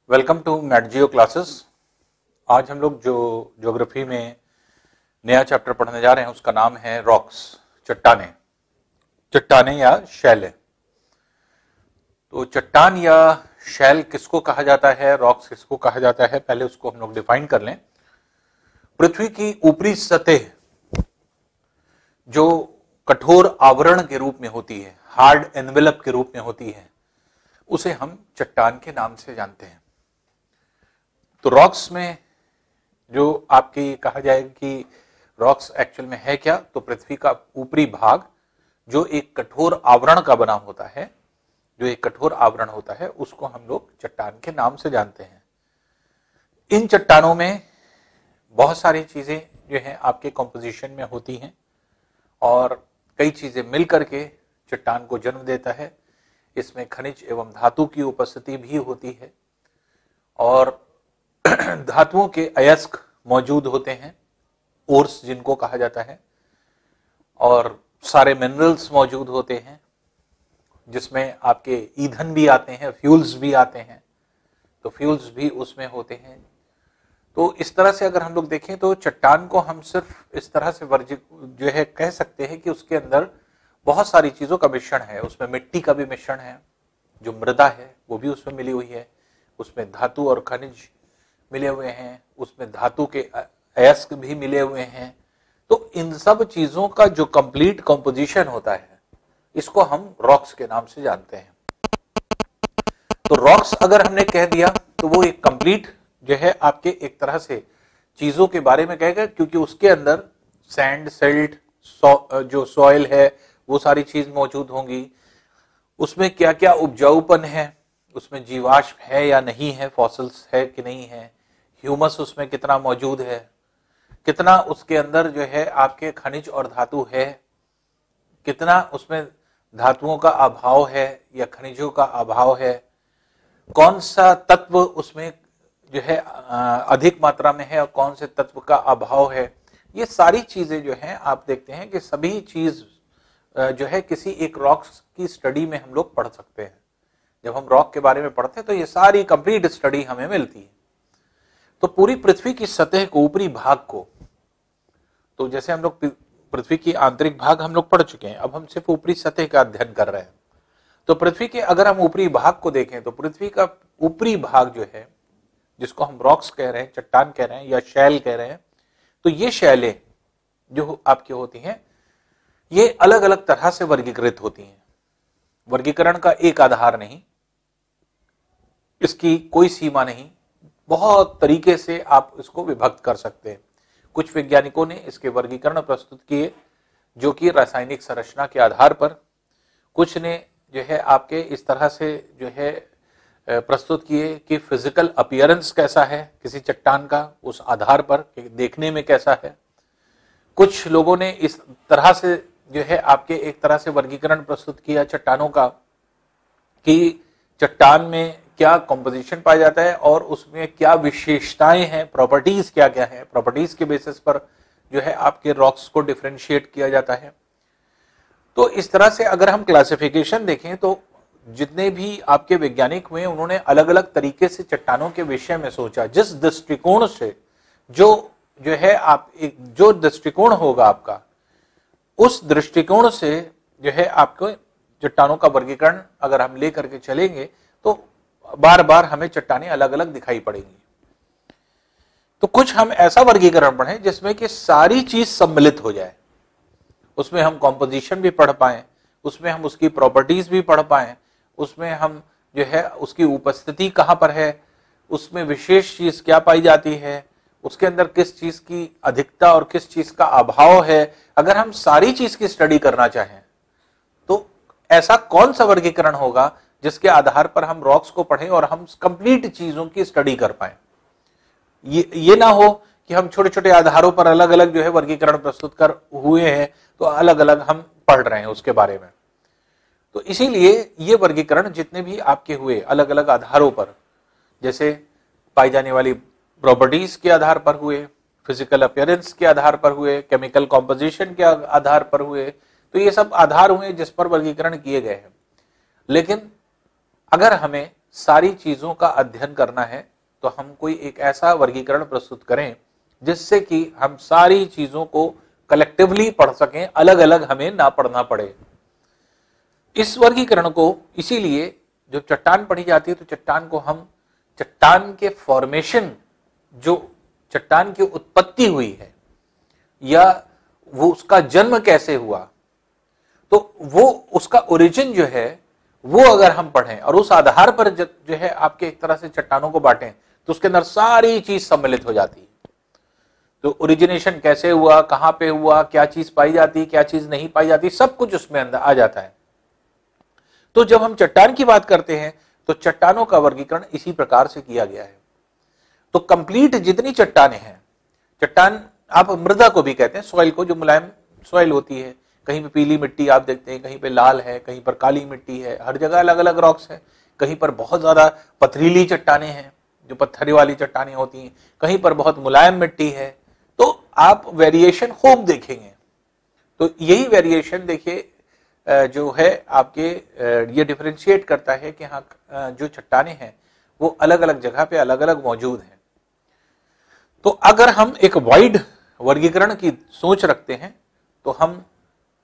Welcome to मैटजियो classes. आज हम लोग जो ज्योग्राफी में नया चैप्टर पढ़ने जा रहे हैं उसका नाम है रॉक्स, चट्टाने। चट्टाने या शैल। तो चट्टान या शैल किसको कहा जाता है, रॉक्स किसको कहा जाता है, पहले उसको हम लोग डिफाइन कर लें। पृथ्वी की ऊपरी सतह जो कठोर आवरण के रूप में होती है, हार्ड एनवेलप के रूप में होती है, उसे हम चट्टान के नाम से जानते हैं। तो रॉक्स में जो आपकी कहा जाएगा कि रॉक्स एक्चुअल में है क्या, तो पृथ्वी का ऊपरी भाग जो एक कठोर आवरण का बना होता है, जो एक कठोर आवरण होता है, उसको हम लोग चट्टान के नाम से जानते हैं। इन चट्टानों में बहुत सारी चीजें जो है आपके कॉम्पोजिशन में होती हैं और कई चीजें मिल करके चट्टान को जन्म देता है। इसमें खनिज एवं धातु की उपस्थिति भी होती है और धातुओं के अयस्क मौजूद होते हैं, ओर्स जिनको कहा जाता है, और सारे मिनरल्स मौजूद होते हैं जिसमें आपके ईंधन भी आते हैं, फ्यूल्स भी आते हैं, तो फ्यूल्स भी उसमें होते हैं। तो इस तरह से अगर हम लोग देखें तो चट्टान को हम सिर्फ इस तरह से जो है कह सकते हैं कि उसके अंदर बहुत सारी चीजों का मिश्रण है। उसमें मिट्टी का भी मिश्रण है, जो मृदा है वो भी उसमें मिली हुई है, उसमें धातु और खनिज मिले हुए हैं, उसमें धातु के अयस्क भी मिले हुए हैं। तो इन सब चीजों का जो कंप्लीट कंपोजिशन होता है, इसको हम रॉक्स के नाम से जानते हैं। तो रॉक्स अगर हमने कह दिया तो वो एक कंप्लीट जो है आपके एक तरह से चीजों के बारे में कहेगा, क्योंकि उसके अंदर सैंड, सिल्ट, जो सॉइल है वो सारी चीज मौजूद होंगी। उसमें क्या क्या उपजाऊपन है, उसमें जीवाश्म है या नहीं है, फॉसिल्स है कि नहीं है, ह्यूमस उसमें कितना मौजूद है, कितना उसके अंदर जो है आपके खनिज और धातु है, कितना उसमें धातुओं का अभाव है या खनिजों का अभाव है, कौन सा तत्व उसमें जो है अधिक मात्रा में है और कौन से तत्व का अभाव है। ये सारी चीजें जो है आप देखते हैं कि सभी चीज जो है किसी एक रॉक्स की स्टडी में हम लोग पढ़ सकते हैं। जब हम रॉक के बारे में पढ़ते हैं तो ये सारी कंप्लीट स्टडी हमें मिलती है। तो पूरी पृथ्वी की सतह को, ऊपरी भाग को, तो जैसे हम लोग पृथ्वी की आंतरिक भाग हम लोग पढ़ चुके हैं, अब हम सिर्फ ऊपरी सतह का अध्ययन कर रहे हैं। तो पृथ्वी के अगर हम ऊपरी भाग को देखें तो पृथ्वी का ऊपरी भाग जो है, जिसको हम रॉक्स कह रहे हैं, चट्टान कह रहे हैं या शैल कह रहे हैं, तो ये शैलें जो आपकी होती हैं ये अलग अलग तरह से वर्गीकृत होती हैं। वर्गीकरण का एक आधार नहीं, इसकी कोई सीमा नहीं, बहुत तरीके से आप इसको विभक्त कर सकते हैं। कुछ वैज्ञानिकों ने इसके वर्गीकरण प्रस्तुत किए जो कि रासायनिक संरचना के आधार पर, कुछ ने जो है आपके इस तरह से जो है प्रस्तुत किए कि फिजिकल अपीयरेंस कैसा है किसी चट्टान का, उस आधार पर कि देखने में कैसा है। कुछ लोगों ने इस तरह से जो है आपके एक तरह से वर्गीकरण प्रस्तुत किया चट्टानों का कि चट्टान में क्या कंपोजिशन पाया जाता है और उसमें क्या विशेषताएं हैं, प्रॉपर्टीज क्या क्या है, प्रॉपर्टीज के बेसिस पर जो है आपके रॉक्स को डिफरेंशिएट किया जाता है। तो इस तरह से अगर हम क्लासिफिकेशन देखें तो जितने भी आपके वैज्ञानिक हुए उन्होंने अलग अलग तरीके से चट्टानों के विषय में सोचा। जिस दृष्टिकोण से जो है आप जो दृष्टिकोण होगा आपका, उस दृष्टिकोण से जो है आपको चट्टानों का वर्गीकरण अगर हम ले करके चलेंगे तो बार बार हमें चट्टानें अलग अलग दिखाई पड़ेंगी। तो कुछ हम ऐसा वर्गीकरण पढ़ें जिसमें कि सारी चीज सम्मिलित हो जाए, उसमें हम कॉम्पोजिशन भी पढ़ पाए, उसमें हम उसकी प्रॉपर्टीज भी पढ़ पाए, उसमें हम जो है उसकी उपस्थिति कहां पर है, उसमें विशेष चीज क्या पाई जाती है, उसके अंदर किस चीज की अधिकता और किस चीज का अभाव है। अगर हम सारी चीज की स्टडी करना चाहें तो ऐसा कौन सा वर्गीकरण होगा जिसके आधार पर हम रॉक्स को पढ़ें और हम कंप्लीट चीजों की स्टडी कर पाए। ये ना हो कि हम छोटे छोटे आधारों पर अलग अलग जो है वर्गीकरण प्रस्तुत कर हुए हैं तो अलग अलग हम पढ़ रहे हैं उसके बारे में। तो इसीलिए ये वर्गीकरण जितने भी आपके हुए अलग अलग आधारों पर, जैसे पाई जाने वाली प्रॉपर्टीज के आधार पर हुए, फिजिकल अपीयरेंस के आधार पर हुए, केमिकल कॉम्पोजिशन के आधार पर हुए, तो ये सब आधार हुए जिस पर वर्गीकरण किए गए हैं। लेकिन अगर हमें सारी चीजों का अध्ययन करना है तो हम कोई एक ऐसा वर्गीकरण प्रस्तुत करें जिससे कि हम सारी चीजों को कलेक्टिवली पढ़ सकें, अलग अलग हमें ना पढ़ना पड़े। इस वर्गीकरण को इसीलिए जब चट्टान पढ़ी जाती है तो चट्टान को हम चट्टान के फॉर्मेशन, जो चट्टान की उत्पत्ति हुई है या वो उसका जन्म कैसे हुआ, तो वो उसका ओरिजिन जो है वो अगर हम पढ़ें और उस आधार पर जो है आपके एक तरह से चट्टानों को बांटें तो उसके अंदर सारी चीज सम्मिलित हो जाती है। तो ओरिजिनेशन कैसे हुआ, कहां पे हुआ, क्या चीज पाई जाती, क्या चीज नहीं पाई जाती, सब कुछ उसमें अंदर आ जाता है। तो जब हम चट्टान की बात करते हैं तो चट्टानों का वर्गीकरण इसी प्रकार से किया गया है। तो कंप्लीट जितनी चट्टानें हैं, चट्टान आप मृदा को भी कहते हैं, सॉइल को, जो मुलायम सॉइल होती है, कहीं पे पीली मिट्टी आप देखते हैं, कहीं पे लाल है, कहीं पर काली मिट्टी है, हर जगह अलग अलग रॉक्स है। कहीं पर बहुत ज्यादा पथरीली चट्टानें हैं, जो पत्थर वाली चट्टानें होती हैं, कहीं पर बहुत मुलायम मिट्टी है। तो आप वेरिएशन खूब देखेंगे। तो यही वेरिएशन देखिए जो है आपके ये डिफरेंशिएट करता है कि हाँ जो चट्टानें हैं वो अलग अलग जगह पे अलग अलग मौजूद हैं। तो अगर हम एक वाइड वर्गीकरण की सोच रखते हैं तो हम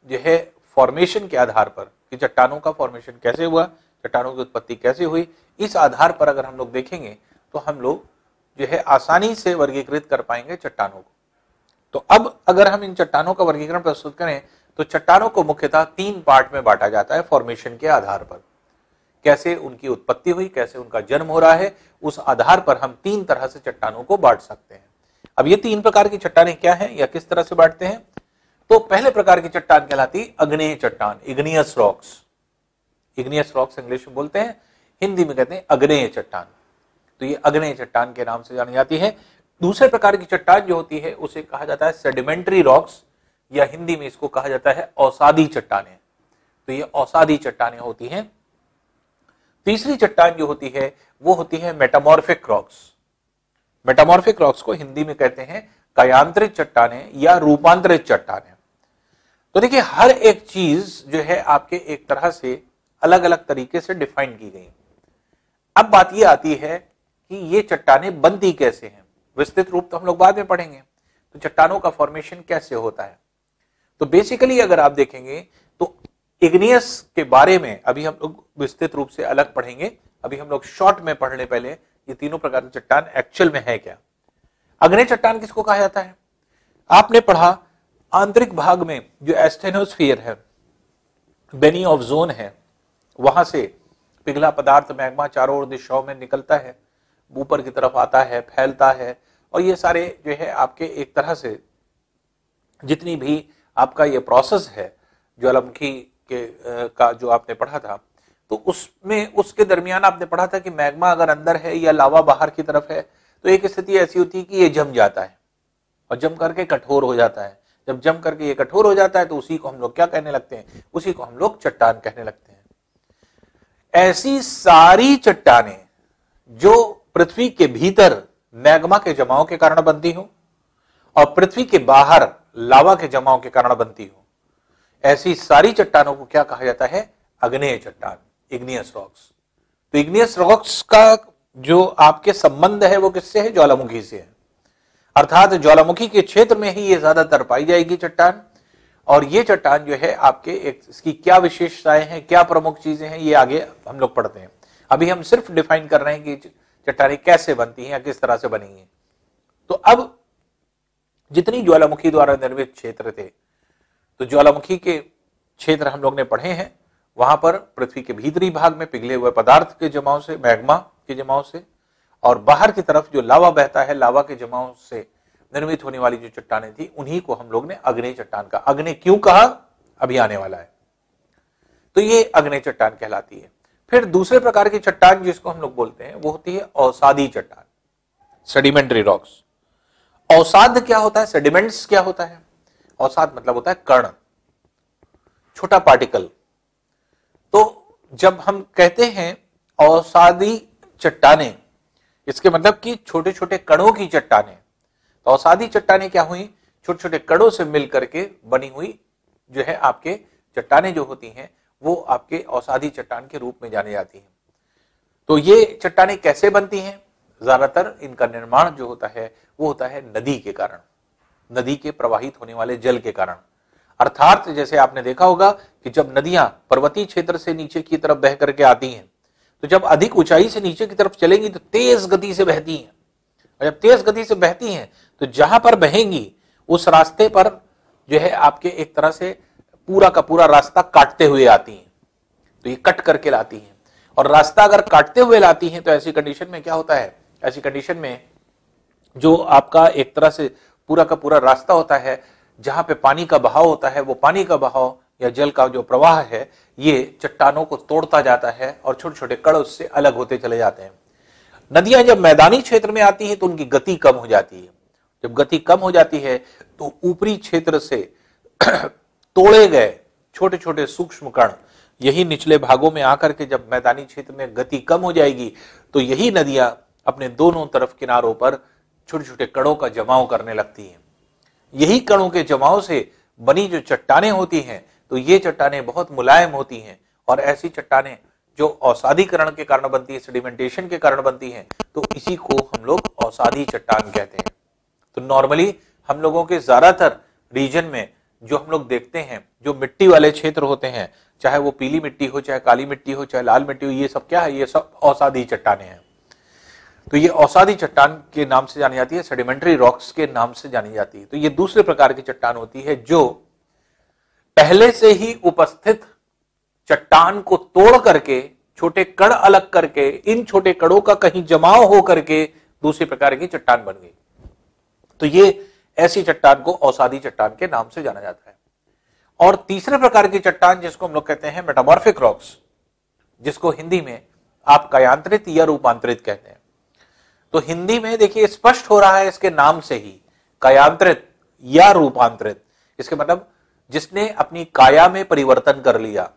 जो है फॉर्मेशन के आधार पर कि चट्टानों का फॉर्मेशन कैसे हुआ, चट्टानों की उत्पत्ति कैसे हुई, इस आधार पर अगर हम लोग देखेंगे तो हम लोग जो है आसानी से वर्गीकृत कर पाएंगे चट्टानों को। तो अब अगर हम इन चट्टानों का वर्गीकरण प्रस्तुत करें तो चट्टानों को मुख्यतः 3 पार्ट में बांटा जाता है फॉर्मेशन के आधार पर। कैसे उनकी उत्पत्ति हुई, कैसे उनका जन्म हो रहा है, उस आधार पर हम 3 तरह से चट्टानों को बांट सकते हैं। अब ये 3 प्रकार की चट्टानें क्या हैं या किस तरह से बांटते हैं? तो पहले प्रकार की चट्टान कहलाती अग्नेय चट्टान, igneous rocks. Igneous rocks English में बोलते हैं, हिंदी में कहते हैं अग्नेय चट्टान। तो ये अग्नेय चट्टान के नाम से जानी जाती है। दूसरे प्रकार की चट्टान जो होती है उसे कहा जाता है सेडिमेंट्री रॉक्स, या हिंदी में इसको कहा जाता है औसादी चट्टानें। तो ये औसादी चट्टानें होती हैं। तीसरी चट्टान जो होती है वो होती है मेटामॉर्फिक रॉक्स। मेटामॉर्फिक रॉक्स को हिंदी में कहते हैं कायांतरित चट्टानें या रूपांतरित चट्टानें। तो देखिए हर एक चीज जो है आपके एक तरह से अलग अलग तरीके से डिफाइन की गई। अब बात ये आती है कि ये चट्टानें बनती कैसे हैं। विस्तृत रूप तो हम लोग बाद में पढ़ेंगे। तो चट्टानों का फॉर्मेशन कैसे होता है, तो बेसिकली अगर आप देखेंगे तो इग्नियस के बारे में अभी हम लोग विस्तृत रूप से अलग पढ़ेंगे। अभी हम लोग शॉर्ट में पढ़ने पहले ये तीनों प्रकार की चट्टान एक्चुअल में है क्या। अग्नेय चट्टान किसको कहा जाता है? आपने पढ़ा आंतरिक भाग में जो एस्टेनोस्फीयर है, बेनी ऑफ जोन है, वहां से पिघला पदार्थ मैग्मा चारों ओर दिशाओं में निकलता है, ऊपर की तरफ आता है, फैलता है, और ये सारे जो है आपके एक तरह से जितनी भी आपका ये प्रोसेस है ज्वालामुखी के का जो आपने पढ़ा था, तो उसमें उसके दरमियान आपने पढ़ा था कि मैग्मा अगर अंदर है या लावा बाहर की तरफ है तो एक स्थिति ऐसी होती है कि ये जम जाता है और जम करके कठोर हो जाता है। जब जम करके ये कठोर हो जाता है तो उसी को हम लोग क्या कहने लगते हैं? उसी को हम लोग चट्टान कहने लगते हैं। ऐसी सारी चट्टानें जो पृथ्वी के भीतर मैग्मा के जमाव के कारण बनती हो और पृथ्वी के बाहर लावा के जमाव के कारण बनती हो, ऐसी सारी चट्टानों को क्या कहा जाता है? अग्नेय चट्टान, इग्नियस रॉक्स। तो इग्नियस रॉक्स का जो आपके संबंध है वो किससे है? ज्वालामुखी से है। अर्थात ज्वालामुखी के क्षेत्र में ही ये ज्यादातर पाई जाएगी चट्टान। और ये चट्टान जो है आपके एक इसकी क्या विशेषताएं हैं, क्या प्रमुख चीजें हैं, ये आगे हम लोग पढ़ते हैं। अभी हम सिर्फ डिफाइन कर रहे हैं कि चट्टानें कैसे बनती हैं या किस तरह से बनेंगी। तो अब जितनी ज्वालामुखी द्वारा निर्मित क्षेत्र थे, तो ज्वालामुखी के क्षेत्र हम लोग ने पढ़े हैं। वहां पर पृथ्वी के भीतरी भाग में पिघले हुए पदार्थ के जमाव से, मैग्मा के जमाव से, और बाहर की तरफ जो लावा बहता है, लावा के जमाव से निर्मित होने वाली जो चट्टानें थी, उन्हीं को हम लोग ने अग्नेय चट्टान का। अग्नेय क्यों कहा अभी आने वाला है। तो ये अग्नेय चट्टान कहलाती है। फिर दूसरे प्रकार की चट्टान जिसको हम लोग बोलते हैं वो होती है औसादी चट्टान, सेडिमेंट्री रॉक्स। औसाद क्या होता है? सेडिमेंट्स क्या होता है? औसाद मतलब होता है कण, छोटा पार्टिकल। तो जब हम कहते हैं औसादी चट्टानें, इसके मतलब कि छोटे छोटे कणों की चट्टानें। तो औसादी चट्टानें क्या हुई? छोटे छोटे कणों से मिलकर के बनी हुई जो है आपके चट्टानें जो होती हैं वो आपके औसादी चट्टान के रूप में जानी जाती हैं। तो ये चट्टानें कैसे बनती हैं? ज्यादातर इनका निर्माण जो होता है वो होता है नदी के कारण, नदी के प्रवाहित होने वाले जल के कारण। अर्थात जैसे आपने देखा होगा कि जब नदियां पर्वतीय क्षेत्र से नीचे की तरफ बह करके आती हैं, तो जब अधिक ऊंचाई से नीचे की तरफ चलेंगी तो तेज गति से बहती हैं, और जब तेज गति से बहती हैं तो जहां पर बहेंगी उस रास्ते पर जो है आपके एक तरह से पूरा का पूरा रास्ता काटते हुए आती हैं। तो ये कट करके लाती हैं, और रास्ता अगर काटते हुए लाती हैं तो ऐसी कंडीशन में क्या होता है, ऐसी कंडीशन में जो आपका एक तरह से पूरा का पूरा रास्ता होता है जहां पे पानी का बहाव होता है, वो पानी का बहाव या जल का जो प्रवाह है ये चट्टानों को तोड़ता जाता है और छोटे छोटे कण उससे अलग होते चले जाते हैं। नदियां जब मैदानी क्षेत्र में आती हैं तो उनकी गति कम हो जाती है। जब गति कम हो जाती है तो ऊपरी क्षेत्र से तोड़े गए छोटे छोटे सूक्ष्म कण यही निचले भागों में आकर के जब मैदानी क्षेत्र में गति कम हो जाएगी तो यही नदियां अपने दोनों तरफ किनारों पर छोटे छोटे कणों का जमाव करने लगती हैं। यही कणों के जमाव से बनी जो चट्टानें होती हैं, तो ये चट्टानें बहुत मुलायम होती हैं, और ऐसी चट्टानें जो औसादीकरण के कारण बनती है, सेडिमेंटेशन के कारण बनती हैं, तो इसी को हम लोग औसादी चट्टान कहते हैं। तो नॉर्मली हम लोगों के ज्यादातर रीजन में जो हम लोग देखते हैं, जो मिट्टी वाले क्षेत्र होते हैं, चाहे वो पीली मिट्टी हो, चाहे काली मिट्टी हो, चाहे लाल मिट्टी हो, ये सब क्या है, ये सब औसादी चट्टानें हैं। तो ये औसादी चट्टान के नाम से जानी जाती है, सेडिमेंट्री रॉक्स के नाम से जानी जाती है। तो ये दूसरे प्रकार की चट्टान होती है जो पहले से ही उपस्थित चट्टान को तोड़ करके छोटे कण अलग करके इन छोटे कणों का कहीं जमाव हो करके दूसरी प्रकार की चट्टान बन गई। तो ये ऐसी चट्टान को औसादी चट्टान के नाम से जाना जाता है। और तीसरे प्रकार की चट्टान जिसको हम लोग कहते हैं मेटामॉर्फिक रॉक्स, जिसको हिंदी में आप कायांतरित या रूपांतरित कहते हैं। तो हिंदी में देखिए स्पष्ट हो रहा है इसके नाम से ही, कायांतरित या रूपांतरित। इसके मतलब जिसने अपनी काया में परिवर्तन कर लिया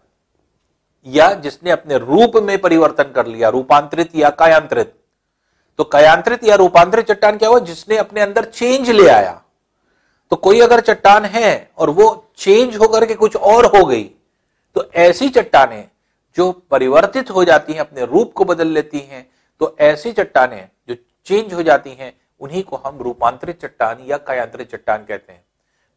या जिसने अपने रूप में परिवर्तन कर लिया, रूपांतरित या कायांतरित। तो कायांतरित या रूपांतरित चट्टान क्या हुआ, जिसने अपने अंदर चेंज ले आया। तो कोई अगर चट्टान है और वो चेंज होकर के कुछ और हो गई, तो ऐसी चट्टानें जो परिवर्तित हो जाती हैं, अपने रूप को बदल लेती हैं, तो ऐसी चट्टानें जो चेंज हो जाती हैं उन्हीं को हम रूपांतरित चट्टान या कायांतरित चट्टान कहते हैं।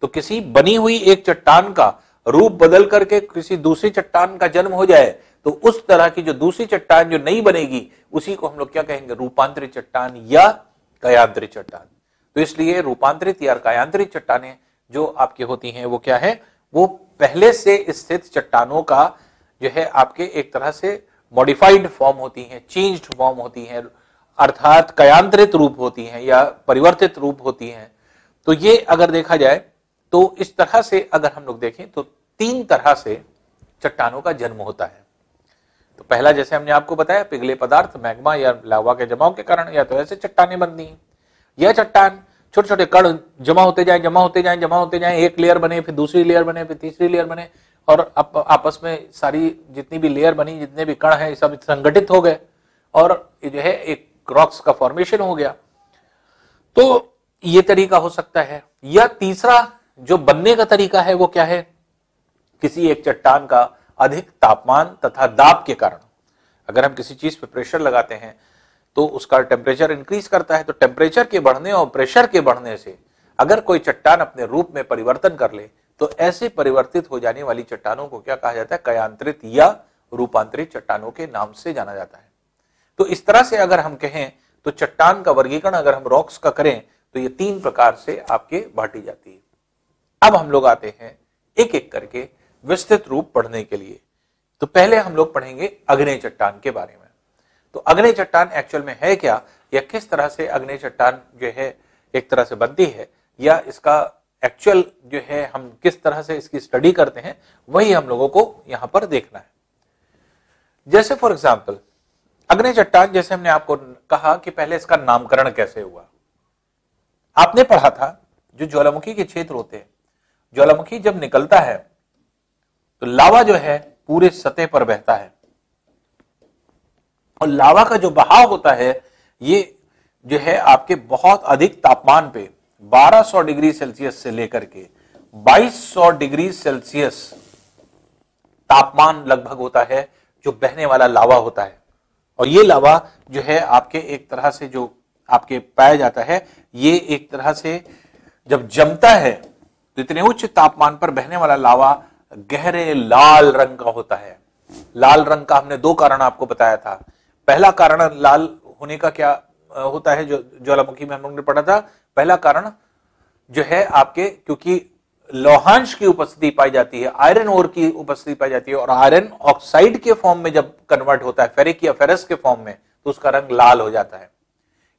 तो किसी बनी हुई एक चट्टान का रूप बदल करके किसी दूसरी चट्टान का जन्म हो जाए, तो उस तरह की जो दूसरी चट्टान जो नहीं बनेगी उसी को हम लोग क्या कहेंगे, रूपांतरित चट्टान या कायांतरित चट्टान। तो इसलिए रूपांतरित या कायांतरित चट्टानें जो आपकी होती हैं वो क्या है, वो पहले से स्थित चट्टानों का जो है आपके एक तरह से मॉडिफाइड फॉर्म होती हैं, चेंज्ड फॉर्म होती हैं, अर्थात कायांतरित रूप होती हैं या परिवर्तित रूप होती हैं। तो ये अगर देखा जाए तो इस तरह से अगर हम लोग देखें तो तीन तरह से चट्टानों का जन्म होता है। तो पहला जैसे हमने आपको बताया, पिघले पदार्थ, मैग्मा या लावा के जमाव के कारण या तो ऐसे चट्टानें बनती हैं। यह चट्टान छोटे छोटे कण जमा होते जाए, जमा होते जाए, जमा होते जाए, एक लेयर बने, फिर दूसरी लेयर बने, फिर तीसरी लेयर बने, और आपस में सारी जितनी भी लेयर बनी, जितने भी कण हैं, सब संगठित हो गए और जो है एक रॉक्स का फॉर्मेशन हो गया। तो ये तरीका हो सकता है। या तीसरा जो बनने का तरीका है वो क्या है, किसी एक चट्टान का अधिक तापमान तथा दाब के कारण, अगर हम किसी चीज पे प्रेशर लगाते हैं तो उसका टेम्परेचर इंक्रीज करता है। तो टेम्परेचर के बढ़ने और प्रेशर के बढ़ने से अगर कोई चट्टान अपने रूप में परिवर्तन कर ले, तो ऐसे परिवर्तित हो जाने वाली चट्टानों को क्या कहा जाता है, कायांतरित या रूपांतरित चट्टानों के नाम से जाना जाता है। तो इस तरह से अगर हम कहें तो चट्टान का वर्गीकरण अगर हम रॉक्स का करें तो ये तीन प्रकार से आपके बांटी जाती है। अब हम लोग आते हैं एक एक करके विस्तृत रूप पढ़ने के लिए। तो पहले हम लोग पढ़ेंगे अग्नेय चट्टान के बारे में। तो अग्नेय चट्टान एक्चुअल में है क्या, या किस तरह से अग्नेय चट्टान जो है एक तरह से बनती है, या इसका एक्चुअल जो है हम किस तरह से इसकी स्टडी करते हैं, वही हम लोगों को यहां पर देखना है। जैसे फॉर एग्जाम्पल अग्नेय चट्टान, जैसे हमने आपको कहा कि पहले इसका नामकरण कैसे हुआ। आपने पढ़ा था जो ज्वालामुखी के क्षेत्र होते हैं, ज्वालामुखी जब निकलता है तो लावा जो है पूरे सतह पर बहता है, और लावा का जो बहाव होता है ये जो है आपके बहुत अधिक तापमान पे 1200 डिग्री सेल्सियस से लेकर के 2200 डिग्री सेल्सियस तापमान लगभग होता है जो बहने वाला लावा होता है। और ये लावा जो है आपके एक तरह से जो आपके पाया जाता है, ये एक तरह से जब जमता है तो इतने उच्च तापमान पर बहने वाला लावा गहरे लाल रंग का होता है। लाल रंग का हमने दो कारण आपको बताया था। पहला कारण लाल होने का क्या होता है, जो ज्वालामुखी में हम लोगों ने पढ़ा था, पहला कारण जो है आपके क्योंकि लौहांश की उपस्थिति पाई जाती है, आयरन ओर की उपस्थिति पाई जाती है, और आयरन ऑक्साइड के फॉर्म में जब कन्वर्ट होता है फेरिक या फेरस के फॉर्म में, तो उसका रंग लाल हो जाता है।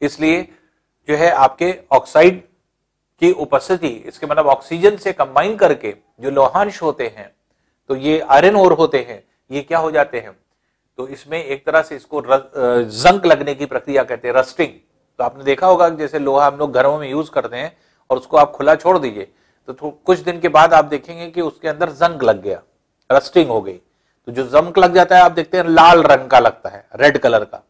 इसलिए जो है आपके ऑक्साइड की उपस्थिति, इसके मतलब ऑक्सीजन से कंबाइन करके जो लौहांश होते हैं, तो ये आयरन ओर होते हैं, ये क्या हो जाते हैं, तो इसमें एक तरह से इसको जंग लगने की प्रक्रिया कहते हैं, रस्टिंग। तो आपने देखा होगा जैसे लोहा हम लोग घरों में यूज करते हैं और उसको आप खुला छोड़ दीजिए तो कुछ दिन के बाद आप देखेंगे कि उसके अंदर जंग लग गया, रस्टिंग हो गई। तो जो जंग लग जाता है आप देखते हैं लाल रंग का लगता है, रेड कलर का।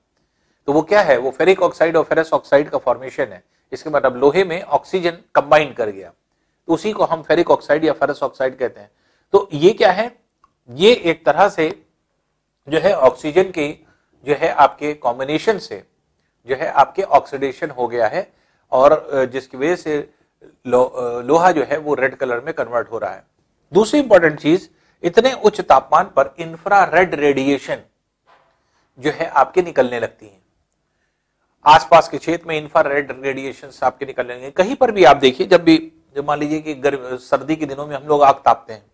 तो वो क्या है, वो फेरिक ऑक्साइड और फेरस ऑक्साइड का फॉर्मेशन है। इसके मतलब लोहे में ऑक्सीजन कंबाइन कर गया, तो उसी को हम फेरिक ऑक्साइड या फेरस ऑक्साइड कहते हैं। तो ये क्या है, ये एक तरह से जो है ऑक्सीजन की जो है आपके कॉम्बिनेशन से जो है आपके ऑक्सीडेशन हो गया है, और जिसकी वजह से लोहा जो है वो रेड कलर में कन्वर्ट हो रहा है। दूसरी इंपॉर्टेंट चीज, इतने उच्च तापमान पर इंफ्रारेड रेडिएशन जो है आपके निकलने लगती है। आसपास के क्षेत्र में इंफ्रारेड रेडिएशन आपके निकलने लगेंगे। कहीं पर भी आप देखिए, जब मान लीजिए कि सर्दी के दिनों में हम लोग आग तापते हैं,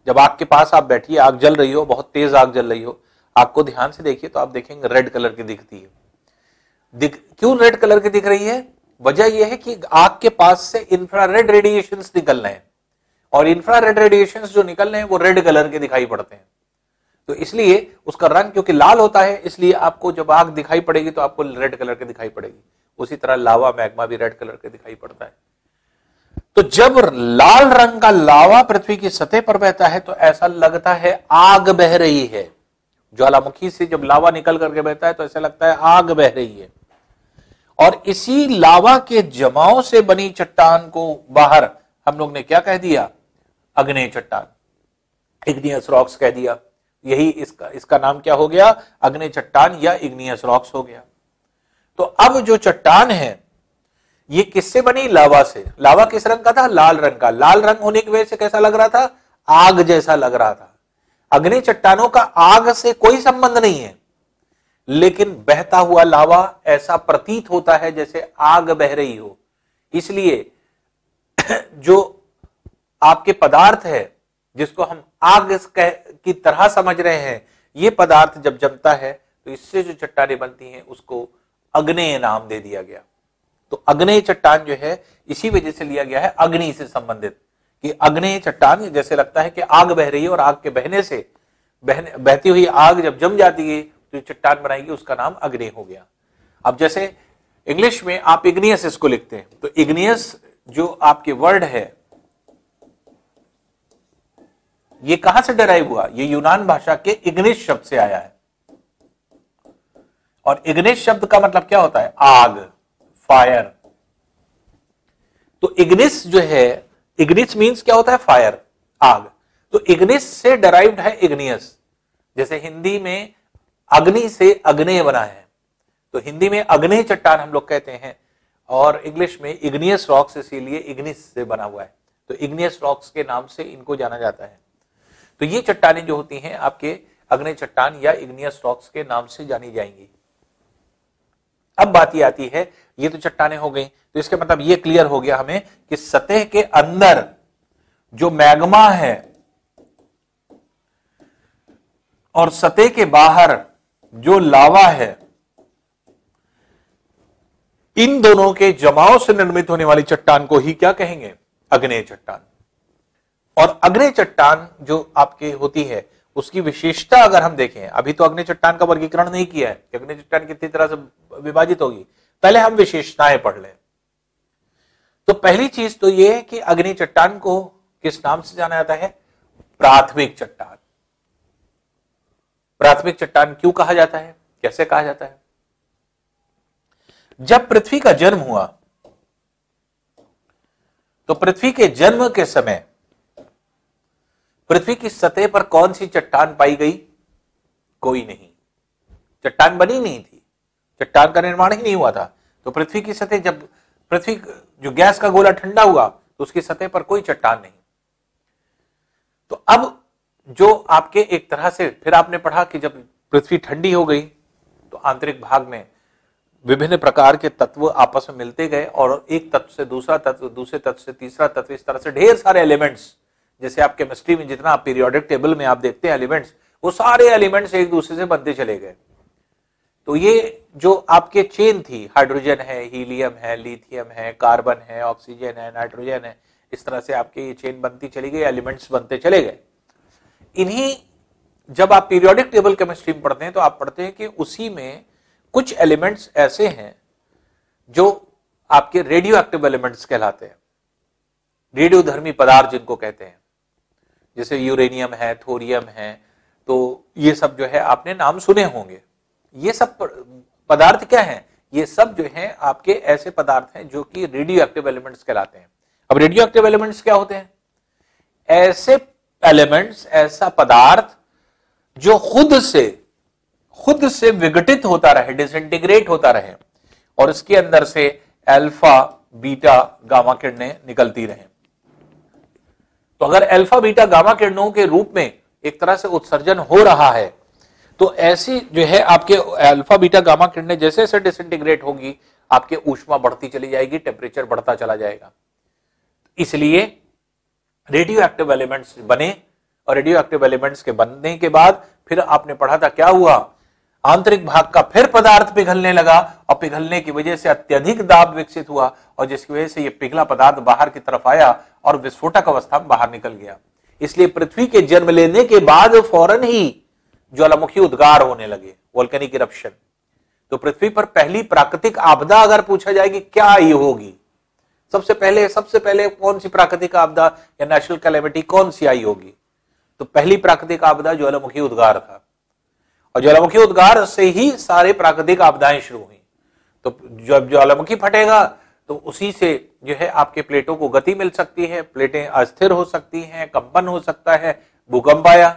जब आग के पास आप बैठिए, आग जल रही हो, बहुत तेज आग जल रही हो, आग को ध्यान से देखिए तो आप देखेंगे रेड कलर की दिखती है। क्यों रेड कलर की दिख रही है? वजह यह है कि आग के पास से इंफ्रारेड रेडिएशंस निकल रहे हैं, और इंफ्रारेड रेडिएशंस जो निकल रहे हैं वो रेड कलर के दिखाई पड़ते हैं। तो इसलिए उसका रंग क्योंकि लाल होता है, इसलिए आपको जब आग दिखाई पड़ेगी तो आपको रेड कलर की दिखाई पड़ेगी। उसी तरह लावा मैग्मा भी रेड कलर के दिखाई पड़ता है। तो जब लाल रंग का लावा पृथ्वी की सतह पर बहता है तो ऐसा लगता है आग बह रही है। ज्वालामुखी से जब लावा निकल करके बहता है तो ऐसा लगता है आग बह रही है। और इसी लावा के जमाव से बनी चट्टान को बाहर हम लोग ने क्या कह दिया? अग्नेय चट्टान, इग्नियस रॉक्स कह दिया। यही इसका नाम क्या हो गया? अग्नेय चट्टान या इग्नियस रॉक्स हो गया। तो अब जो चट्टान है ये किससे बनी? लावा से। लावा किस रंग का था? लाल रंग का। लाल रंग होने की वजह से कैसा लग रहा था? आग जैसा लग रहा था। अग्नि चट्टानों का आग से कोई संबंध नहीं है, लेकिन बहता हुआ लावा ऐसा प्रतीत होता है जैसे आग बह रही हो। इसलिए जो आपके पदार्थ है जिसको हम आग की तरह समझ रहे हैं, ये पदार्थ जब जमता है तो इससे जो चट्टानें बनती हैं उसको अग्नेय नाम दे दिया गया। तो अग्नेय चट्टान जो है इसी वजह से लिया गया है, अग्नि से संबंधित, कि अग्नेय चट्टान जैसे लगता है कि आग बह रही है, और आग के बहने से बहती हुई आग जब जम जाती है तो चट्टान बनाएगी, उसका नाम अग्नेय हो गया। अब जैसे इंग्लिश में आप इग्नियस इसको लिखते हैं, तो इग्नियस जो आपके वर्ड है ये कहां से डिराइव हुआ? ये यूनान भाषा के इग्निस शब्द से आया है। और इग्निस शब्द का मतलब क्या होता है? आग, फायर। तो इग्निस जो है, इग्निस मींस क्या होता है? फायर, आग। तो इग्निस से डिराइव्ड है इग्नियस। जैसे हिंदी में अग्नि से अग्नेय बना है, तो हिंदी में अग्नेय चट्टान हम लोग कहते हैं, और इंग्लिश में इग्नियस रॉक्स इसीलिए इग्निस से बना हुआ है। तो इग्नियस रॉक्स के नाम से इनको जाना जाता है। तो ये चट्टानें जो होती हैं आपके अग्नेय चट्टान या इग्नियस रॉक्स के नाम से जानी जाएंगी। अब बात ये आती है, ये तो चट्टानें हो गई, तो इसके मतलब ये क्लियर हो गया हमें कि सतह के अंदर जो मैग्मा है और सतह के बाहर जो लावा है, इन दोनों के जमाव से निर्मित होने वाली चट्टान को ही क्या कहेंगे? अग्नेय चट्टान। और अग्नेय चट्टान जो आपके होती है उसकी विशेषता अगर हम देखें, अभी तो अग्नेय चट्टान का वर्गीकरण नहीं किया है कि अग्नेय चट्टान कितनी तरह से विभाजित होगी, पहले हम विशेषताएं पढ़ लें। तो पहली चीज तो यह है कि अग्नेय चट्टान को किस नाम से जाना जाता है? प्राथमिक चट्टान। प्राथमिक चट्टान क्यों कहा जाता है, कैसे कहा जाता है? जब पृथ्वी का जन्म हुआ तो पृथ्वी के जन्म के समय पृथ्वी की सतह पर कौन सी चट्टान पाई गई? कोई नहीं। चट्टान बनी नहीं थी, चट्टान का निर्माण ही नहीं हुआ था। तो पृथ्वी की सतह, जब पृथ्वी जो गैस का गोला ठंडा हुआ तो उसकी सतह पर कोई चट्टान नहीं। तो अब जो आपके एक तरह से फिर आपने पढ़ा कि जब पृथ्वी ठंडी हो गई तो आंतरिक भाग में विभिन्न प्रकार के तत्व आपस में मिलते गए और एक तत्व से दूसरा तत्व, दूसरे तत्व से तीसरा तत्व, इस तरह से ढेर सारे एलिमेंट्स, जैसे आप केमिस्ट्री में जितना पीरियोडिक टेबल में आप देखते हैं एलिमेंट्स, वो सारे एलिमेंट्स एक दूसरे से बनते चले गए। तो ये जो आपके चेन थी, हाइड्रोजन है, हीलियम है, लिथियम है, कार्बन है, ऑक्सीजन है, नाइट्रोजन है, इस तरह से आपके ये चेन बनती चली गई, एलिमेंट्स बनते चले गए। इन्हीं जब आप पीरियोडिक टेबल केमिस्ट्री में पढ़ते हैं तो आप पढ़ते हैं कि उसी में कुछ एलिमेंट्स ऐसे हैं जो आपके रेडियो एक्टिव एलिमेंट्स कहलाते हैं, रेडियोधर्मी पदार्थ जिनको कहते हैं, जैसे यूरेनियम है, थोरियम है। तो ये सब जो है आपने नाम सुने होंगे। ये सब पदार्थ क्या हैं? ये सब जो है आपके ऐसे पदार्थ हैं जो कि रेडियो एक्टिव एलिमेंट्स कहलाते हैं। अब रेडियो एक्टिव एलिमेंट्स क्या होते हैं? ऐसे एलिमेंट्स, ऐसा पदार्थ जो खुद से विघटित होता रहे, डिसइंटीग्रेट होता रहे और इसके अंदर से अल्फा, बीटा, गामा किरणें निकलती रहें। तो अगर अल्फा, बीटा, गामा किरणों के रूप में एक तरह से उत्सर्जन हो रहा है तो ऐसी जो है आपके अल्फा, बीटा, गामा किरणें जैसे जैसे डिसइंटीग्रेट होगी आपके ऊष्मा बढ़ती चली जाएगी, टेम्परेचर बढ़ता चला जाएगा। इसलिए रेडियो एक्टिव एलिमेंट्स बने और रेडियो एक्टिव एलिमेंट्स के बनने के बाद फिर आपने पढ़ा था क्या हुआ? आंतरिक भाग का फिर पदार्थ पिघलने लगा और पिघलने की वजह से अत्यधिक दाब विकसित हुआ और जिसकी वजह से यह पिघला पदार्थ बाहर की तरफ आया और विस्फोटक अवस्था में बाहर निकल गया। इसलिए पृथ्वी के जन्म लेने के बाद फौरन ही ज्वालामुखी उद्गार होने लगे, वोल्केनिक इरप्शन। तो पृथ्वी पर पहली प्राकृतिक आपदा अगर पूछा जाए कि क्या आई होगी, सबसे पहले कौन सी प्राकृतिक आपदा या नेशनल कैलेमिटी कौन सी आई होगी? तो पहली प्राकृतिक आपदा ज्वालामुखी उद्गार था और ज्वालामुखी उद्गार से ही सारे प्राकृतिक आपदाएं शुरू हुई। तो जब ज्वालामुखी फटेगा तो उसी से जो है आपके प्लेटों को गति मिल सकती है, प्लेटें अस्थिर हो सकती हैं, कंपन हो सकता है, भूकंप आया,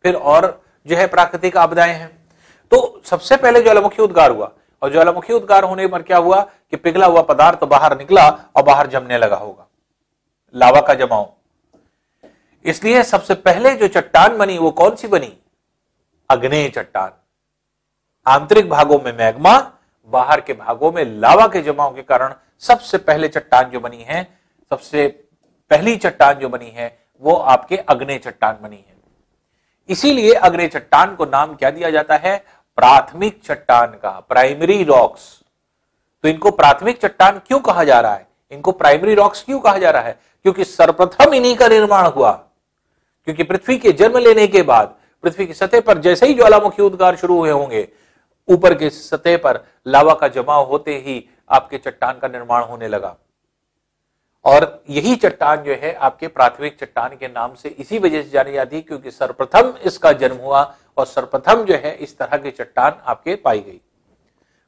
फिर और जो है प्राकृतिक आपदाएं हैं। तो सबसे पहले ज्वालामुखी उद्गार हुआ और ज्वालामुखी उद्गार होने पर क्या हुआ कि पिघला हुआ पदार्थ बाहर निकला और बाहर जमने लगा होगा, लावा का जमाव। इसलिए सबसे पहले जो चट्टान बनी वो कौन सी बनी? अग्नेय चट्टान। आंतरिक भागों में मैग्मा, बाहर के भागों में लावा के जमाव के कारण सबसे पहले चट्टान जो बनी है, सबसे पहली चट्टान जो बनी है वो आपके अग्नेय चट्टान बनी है। इसीलिए अग्नेय चट्टान को नाम क्या दिया जाता है? प्राथमिक चट्टान का, प्राइमरी रॉक्स। तो इनको प्राथमिक चट्टान क्यों कहा जा रहा है, इनको प्राइमरी रॉक्स क्यों कहा जा रहा है? क्योंकि सर्वप्रथम इन्हीं का निर्माण हुआ। क्योंकि पृथ्वी के जन्म लेने के बाद पृथ्वी की सतह पर जैसे ही ज्वालामुखी उद्गार शुरू हुए होंगे, ऊपर की सतह पर लावा का जमाव होते ही आपके चट्टान का निर्माण होने लगा और यही चट्टान जो है आपके प्राथमिक चट्टान के नाम से इसी वजह से जानी जाती है क्योंकि सर्वप्रथम इसका जन्म हुआ और सर्वप्रथम जो है इस तरह की चट्टान आपके पाई गई।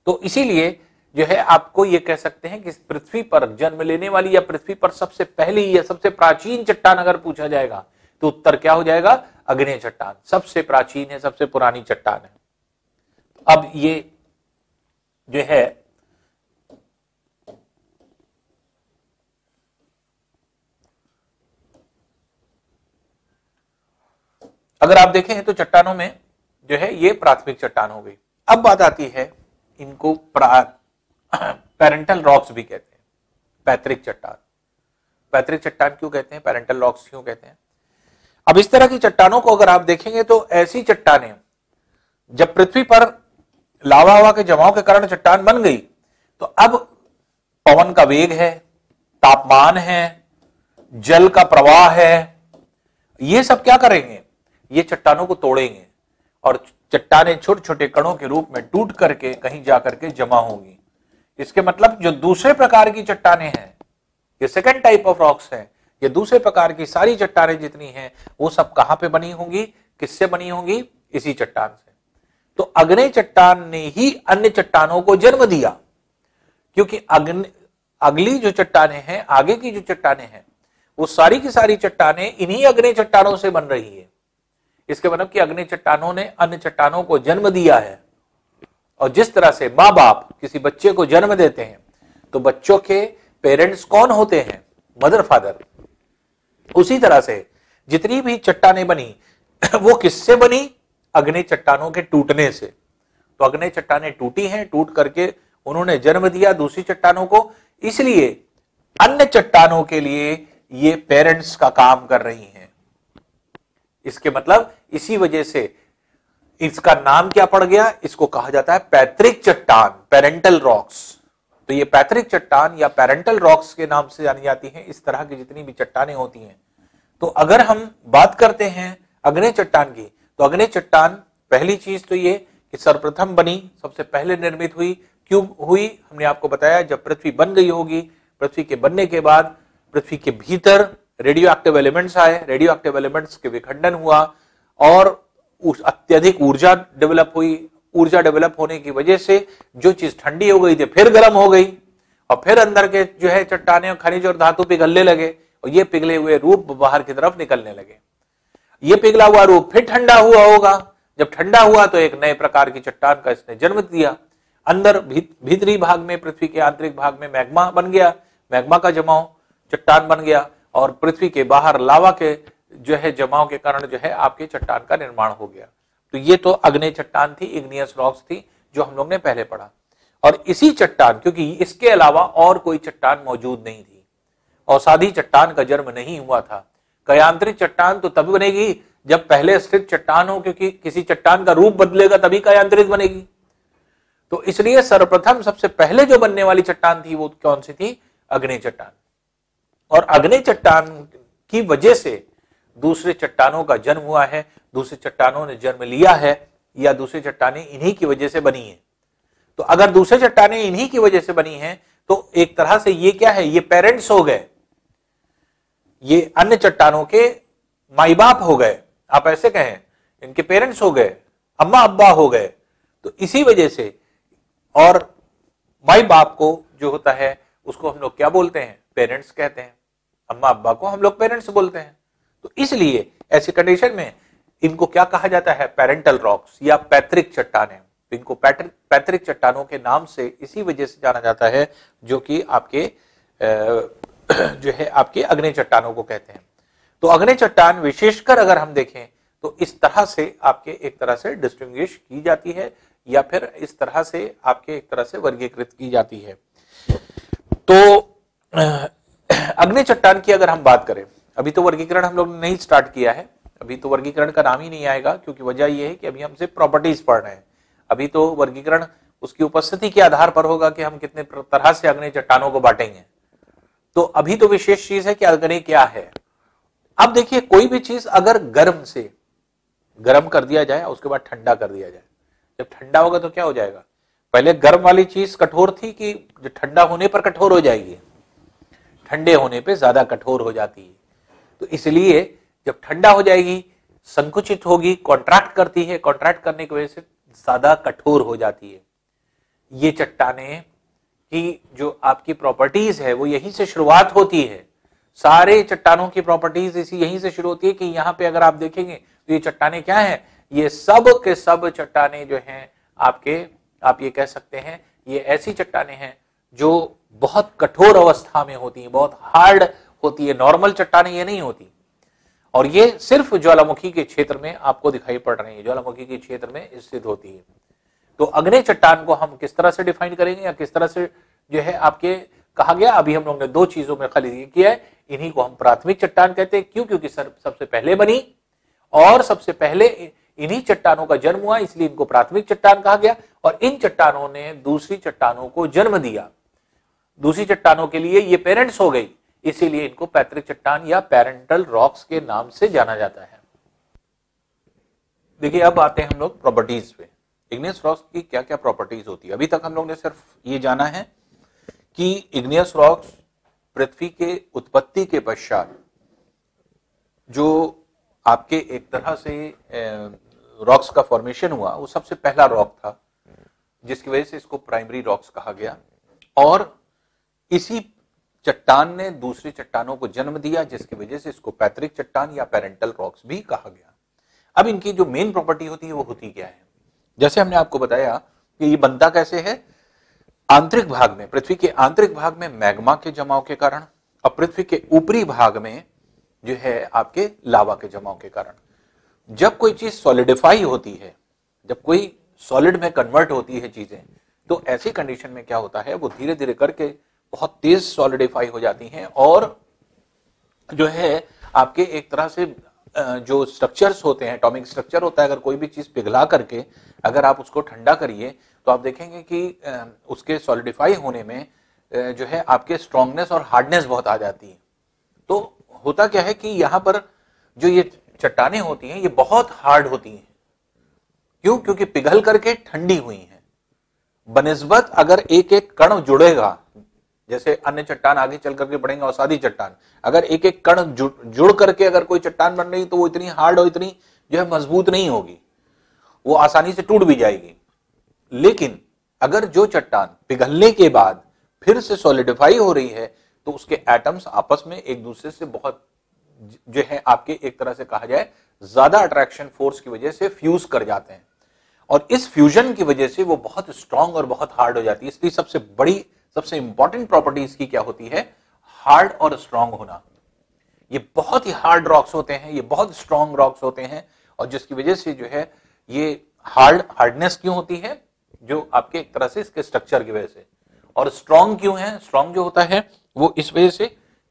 तो इसीलिए जो है आपको ये कह सकते हैं कि पृथ्वी पर जन्म लेने वाली या पृथ्वी पर सबसे पहली या सबसे प्राचीन चट्टान अगर पूछा जाएगा तो उत्तर क्या हो जाएगा? अग्नेय चट्टान सबसे प्राचीन है, सबसे पुरानी चट्टान है। अब ये जो है अगर आप देखें तो चट्टानों में जो है ये प्राथमिक चट्टान हो गई। अब बात आती है, इनको पैरेंटल रॉक्स भी कहते हैं, पैतृक चट्टान। पैतृक चट्टान क्यों कहते हैं, पैरेंटल रॉक्स क्यों कहते हैं? अब इस तरह की चट्टानों को अगर आप देखेंगे तो ऐसी चट्टानें जब पृथ्वी पर लावा हवा के जमाव के कारण चट्टान बन गई तो अब पवन का वेग है, तापमान है, जल का प्रवाह है, ये सब क्या करेंगे? ये चट्टानों को तोड़ेंगे और चट्टानें छोटे छोटे कणों के रूप में टूट करके कहीं जाकर के जमा होंगी। इसके मतलब जो दूसरे प्रकार की चट्टानें हैं, ये सेकंड टाइप ऑफ रॉक्स हैं, ये दूसरे प्रकार की सारी चट्टानें जितनी हैं वो सब कहां पे बनी होंगी, किससे बनी होंगी? इसी चट्टान से। तो अग्नेय चट्टान ने ही अन्य चट्टानों को जन्म दिया क्योंकि अगली जो चट्टानें हैं, आगे की जो चट्टानें हैं, वो सारी की सारी चट्टानें इन्हीं अग्नेय चट्टानों से बन रही है। इसके मतलब कि अग्नेय चट्टानों ने अन्य चट्टानों को जन्म दिया है और जिस तरह से माँ बाप किसी बच्चे को जन्म देते हैं तो बच्चों के पेरेंट्स कौन होते हैं? Mother father. उसी तरह से जितनी भी चट्टानें बनी वो किससे बनी? अग्नि चट्टानों के टूटने से। तो अग्नि चट्टानें टूटी हैं, टूट करके उन्होंने जन्म दिया दूसरी चट्टानों को, इसलिए अन्य चट्टानों के लिए ये पेरेंट्स का काम कर रही हैं। इसके मतलब इसी वजह से इसका नाम क्या पड़ गया? इसको कहा जाता है पैतृक चट्टान, पेरेंटल रॉक्स। तो ये पैतृक चट्टान या पेरेंटल रॉक्स के नाम से जानी जाती हैं इस तरह की जितनी भी चट्टानें होती हैं। तो अगर हम बात करते हैं अग्नि चट्टान की, तो अग्नि चट्टान पहली चीज तो ये कि सर्वप्रथम बनी, सबसे पहले निर्मित हुई। क्यों हुई? हमने आपको बताया, जब पृथ्वी बन गई होगी, पृथ्वी के बनने के बाद पृथ्वी के भीतर रेडियो एक्टिव एलिमेंट्स आए, रेडियो एक्टिव एलिमेंट्स के विखंडन हुआ और उस अत्यधिक ऊर्जा डेवलप हुई। ऊर्जा डेवलप होने की वजह से जो चीज ठंडी हो गई थी फिर गर्म हो गई, और फिर अंदर के जो है चट्टाने, खनिज और धातु पिघलने लगे, और ये पिघले हुए रूप बाहर की तरफ निकलने लगे। ये पिघला हुआ रूप फिर ठंडा हुआ होगा, जब ठंडा हुआ तो एक नए प्रकार की चट्टान का इसने जन्म दिया। अंदर भीतरी भाग में, पृथ्वी के आंतरिक भाग में मैग्मा बन गया, मैग्मा का जमाव चट्टान बन गया, और पृथ्वी के बाहर लावा के जो है जमाव के कारण जो है आपके चट्टान का निर्माण हो गया। तो ये तो अग्नि चट्टान थी, इग्नियस रॉक्स थी, जो हम लोग ने पहले पढ़ा। और इसी चट्टान, क्योंकि इसके अलावा और कोई चट्टान मौजूद नहीं थी, औसाधी चट्टान का जन्म नहीं हुआ था। कयांतरिक चट्टान तो तभी बनेगी जब पहले स्थित चट्टान हो, क्योंकि किसी चट्टान का रूप बदलेगा तभी कयांतरिक बनेगी। तो इसलिए सर्वप्रथम सबसे पहले जो बनने वाली चट्टान थी वो कौन सी थी? अग्नि चट्टान। और अग्नि चट्टान की वजह से दूसरे चट्टानों का जन्म हुआ है, दूसरे चट्टानों ने जन्म लिया है, या दूसरी चट्टानें इन्हीं की वजह से बनी है। तो अगर दूसरे चट्टानें इन्हीं की वजह से बनी हैं तो एक तरह से ये क्या है? ये पेरेंट्स हो गए, ये अन्य चट्टानों के माई बाप हो गए, आप ऐसे कहें, इनके पेरेंट्स हो गए, अम्मा अब्बा हो गए। तो इसी वजह से, और माई बाप को जो होता है उसको हम लोग क्या बोलते हैं? पेरेंट्स कहते हैं। अम्मा अब्बा को हम लोग पेरेंट्स बोलते हैं। तो इसलिए ऐसी कंडीशन में इनको क्या कहा जाता है? पेरेंटल रॉक्स या पैतृक चट्टानें। तो इनको पैतृक चट्टानों के नाम से इसी वजह से जाना जाता है, जो कि आपके जो है आपके अग्नि चट्टानों को कहते हैं। तो अग्नि चट्टान विशेषकर अगर हम देखें तो इस तरह से आपके एक तरह से डिस्टिंग्विश की जाती है, या फिर इस तरह से आपके एक तरह से वर्गीकृत की जाती है। तो अग्नि चट्टान की अगर हम बात करें, अभी तो वर्गीकरण हम लोग ने नहीं स्टार्ट किया है, अभी तो वर्गीकरण का नाम ही नहीं आएगा, क्योंकि वजह यह है कि अभी हम सिर्फ प्रॉपर्टीज पढ़ रहे हैं। अभी तो वर्गीकरण उसकी उपस्थिति के आधार पर होगा कि हम कितने तरह से अग्नि चट्टानों को बांटेंगे। तो अभी तो विशेष चीज है कि अग्नि क्या है। अब देखिए, कोई भी चीज अगर गर्म से गर्म कर दिया जाए, उसके बाद ठंडा कर दिया जाए, जब ठंडा होगा तो क्या हो जाएगा? पहले गर्म वाली चीज कठोर थी कि जो ठंडा होने पर कठोर हो जाएगी? ठंडे होने पे ज्यादा कठोर हो जाती है। तो इसलिए जब ठंडा हो जाएगी, संकुचित होगी, कॉन्ट्रैक्ट करती है, कॉन्ट्रैक्ट करने की वजह से ज्यादा कठोर हो जाती है। ये चट्टानें की जो आपकी प्रॉपर्टीज है वो यहीं से शुरुआत होती है। सारे चट्टानों की प्रॉपर्टीज इसी यहीं से शुरू होती है कि यहाँ पे अगर आप देखेंगे तो ये चट्टानें क्या है? ये सब के सब चट्टानें जो हैं आपके, आप ये कह सकते हैं, ये ऐसी चट्टानें हैं जो बहुत कठोर अवस्था में होती हैं, बहुत हार्ड होती है। नॉर्मल चट्टानें ये नहीं होती, और ये सिर्फ ज्वालामुखी के क्षेत्र में आपको दिखाई पड़ रही है, ज्वालामुखी के क्षेत्र में स्थित होती है। तो अग्नि चट्टान को हम किस तरह से डिफाइन करेंगे, या किस तरह से जो है आपके कहा गया? अभी हम लोग ने दो चीजों में खाली ये किया है, इन्हीं को हम प्राथमिक चट्टान कहते हैं। क्यों? क्योंकि सबसे पहले बनी और सबसे पहले इन्हीं चट्टानों का जन्म हुआ, इसलिए इनको प्राथमिक चट्टान कहा गया। और इन चट्टानों ने दूसरी चट्टानों को जन्म दिया, दूसरी चट्टानों के लिए ये पेरेंट्स हो गई, इसीलिए इनको पैतृक चट्टान या पेरेंटल रॉक्स के नाम से जाना जाता है। देखिए, अब आते हैं हम लोग प्रॉपर्टीज पे। इग्नियस रॉक्स की क्या क्या प्रॉपर्टीज होती है? अभी तक हम लोग ने सिर्फ ये जाना है कि इग्नियस रॉक्स पृथ्वी के उत्पत्ति के पश्चात जो आपके एक तरह से रॉक्स का फॉर्मेशन हुआ, वो सबसे पहला रॉक था, जिसकी वजह से इसको प्राइमरी रॉक्स कहा गया। और इसी चट्टान ने दूसरी चट्टानों को जन्म दिया, जिसकी वजह से इसको पैतृक चट्टान या पेरेंटल रॉक्स भी कहा गया। अब इनकी जो मेन प्रॉपर्टी होती है वो होती क्या है? जैसे हमने आपको बताया कि ये बनता कैसे है। आंतरिक भाग में, पृथ्वी के आंतरिक भाग में मैग्मा के जमाव के कारण और पृथ्वी के ऊपरी भाग में जो है आपके लावा के जमाव के कारण। जब कोई चीज सॉलिडिफाई होती है, जब कोई सॉलिड में कन्वर्ट होती है चीजें, तो ऐसी कंडीशन में क्या होता है, वो धीरे धीरे करके बहुत तेज सॉलिडिफाई हो जाती हैं और जो है आपके एक तरह से जो स्ट्रक्चर्स होते हैं, एटॉमिक स्ट्रक्चर होता है, अगर कोई भी चीज पिघला करके अगर आप उसको ठंडा करिए तो आप देखेंगे कि उसके सॉलिडिफाई होने में जो है आपके स्ट्रांगनेस और हार्डनेस बहुत आ जाती है। तो होता क्या है कि यहां पर जो ये चट्टानें होती हैं ये बहुत हार्ड होती हैं। क्यों? क्योंकि पिघल करके ठंडी हुई हैं। बनिस्बत अगर एक एक कण जुड़ेगा, जैसे अन्य चट्टान आगे चल करके बढ़ेंगे और सादी चट्टान, अगर एक एक कण जुड़ करके अगर कोई चट्टान बन रही तो वो इतनी हार्ड और इतनी जो है मजबूत नहीं होगी, वो आसानी से टूट भी जाएगी। लेकिन अगर जो चट्टान पिघलने के बाद फिर से सॉलिडिफाई हो रही है तो उसके एटम्स आपस में एक दूसरे से बहुत जो है आपके एक तरह से कहा जाए ज्यादा अट्रैक्शन फोर्स की वजह से फ्यूज कर जाते हैं और इस फ्यूजन की वजह से वो बहुत स्ट्रांग और बहुत हार्ड हो जाती है। इसलिए सबसे बड़ी, सबसे इंपॉर्टेंट प्रॉपर्टी इसकी क्या होती है, हार्ड और स्ट्रांग होना। ये बहुत ही हार्ड रॉक्स होते हैं, ये बहुत स्ट्रांग रॉक्स होते हैं और जिसकी वजह से जो है ये हार्डनेस क्यों होती है, जो आपके एक तरह से इसके स्ट्रक्चर की वजह से। और स्ट्रांग क्यों है, स्ट्रांग जो होता है वो इस वजह से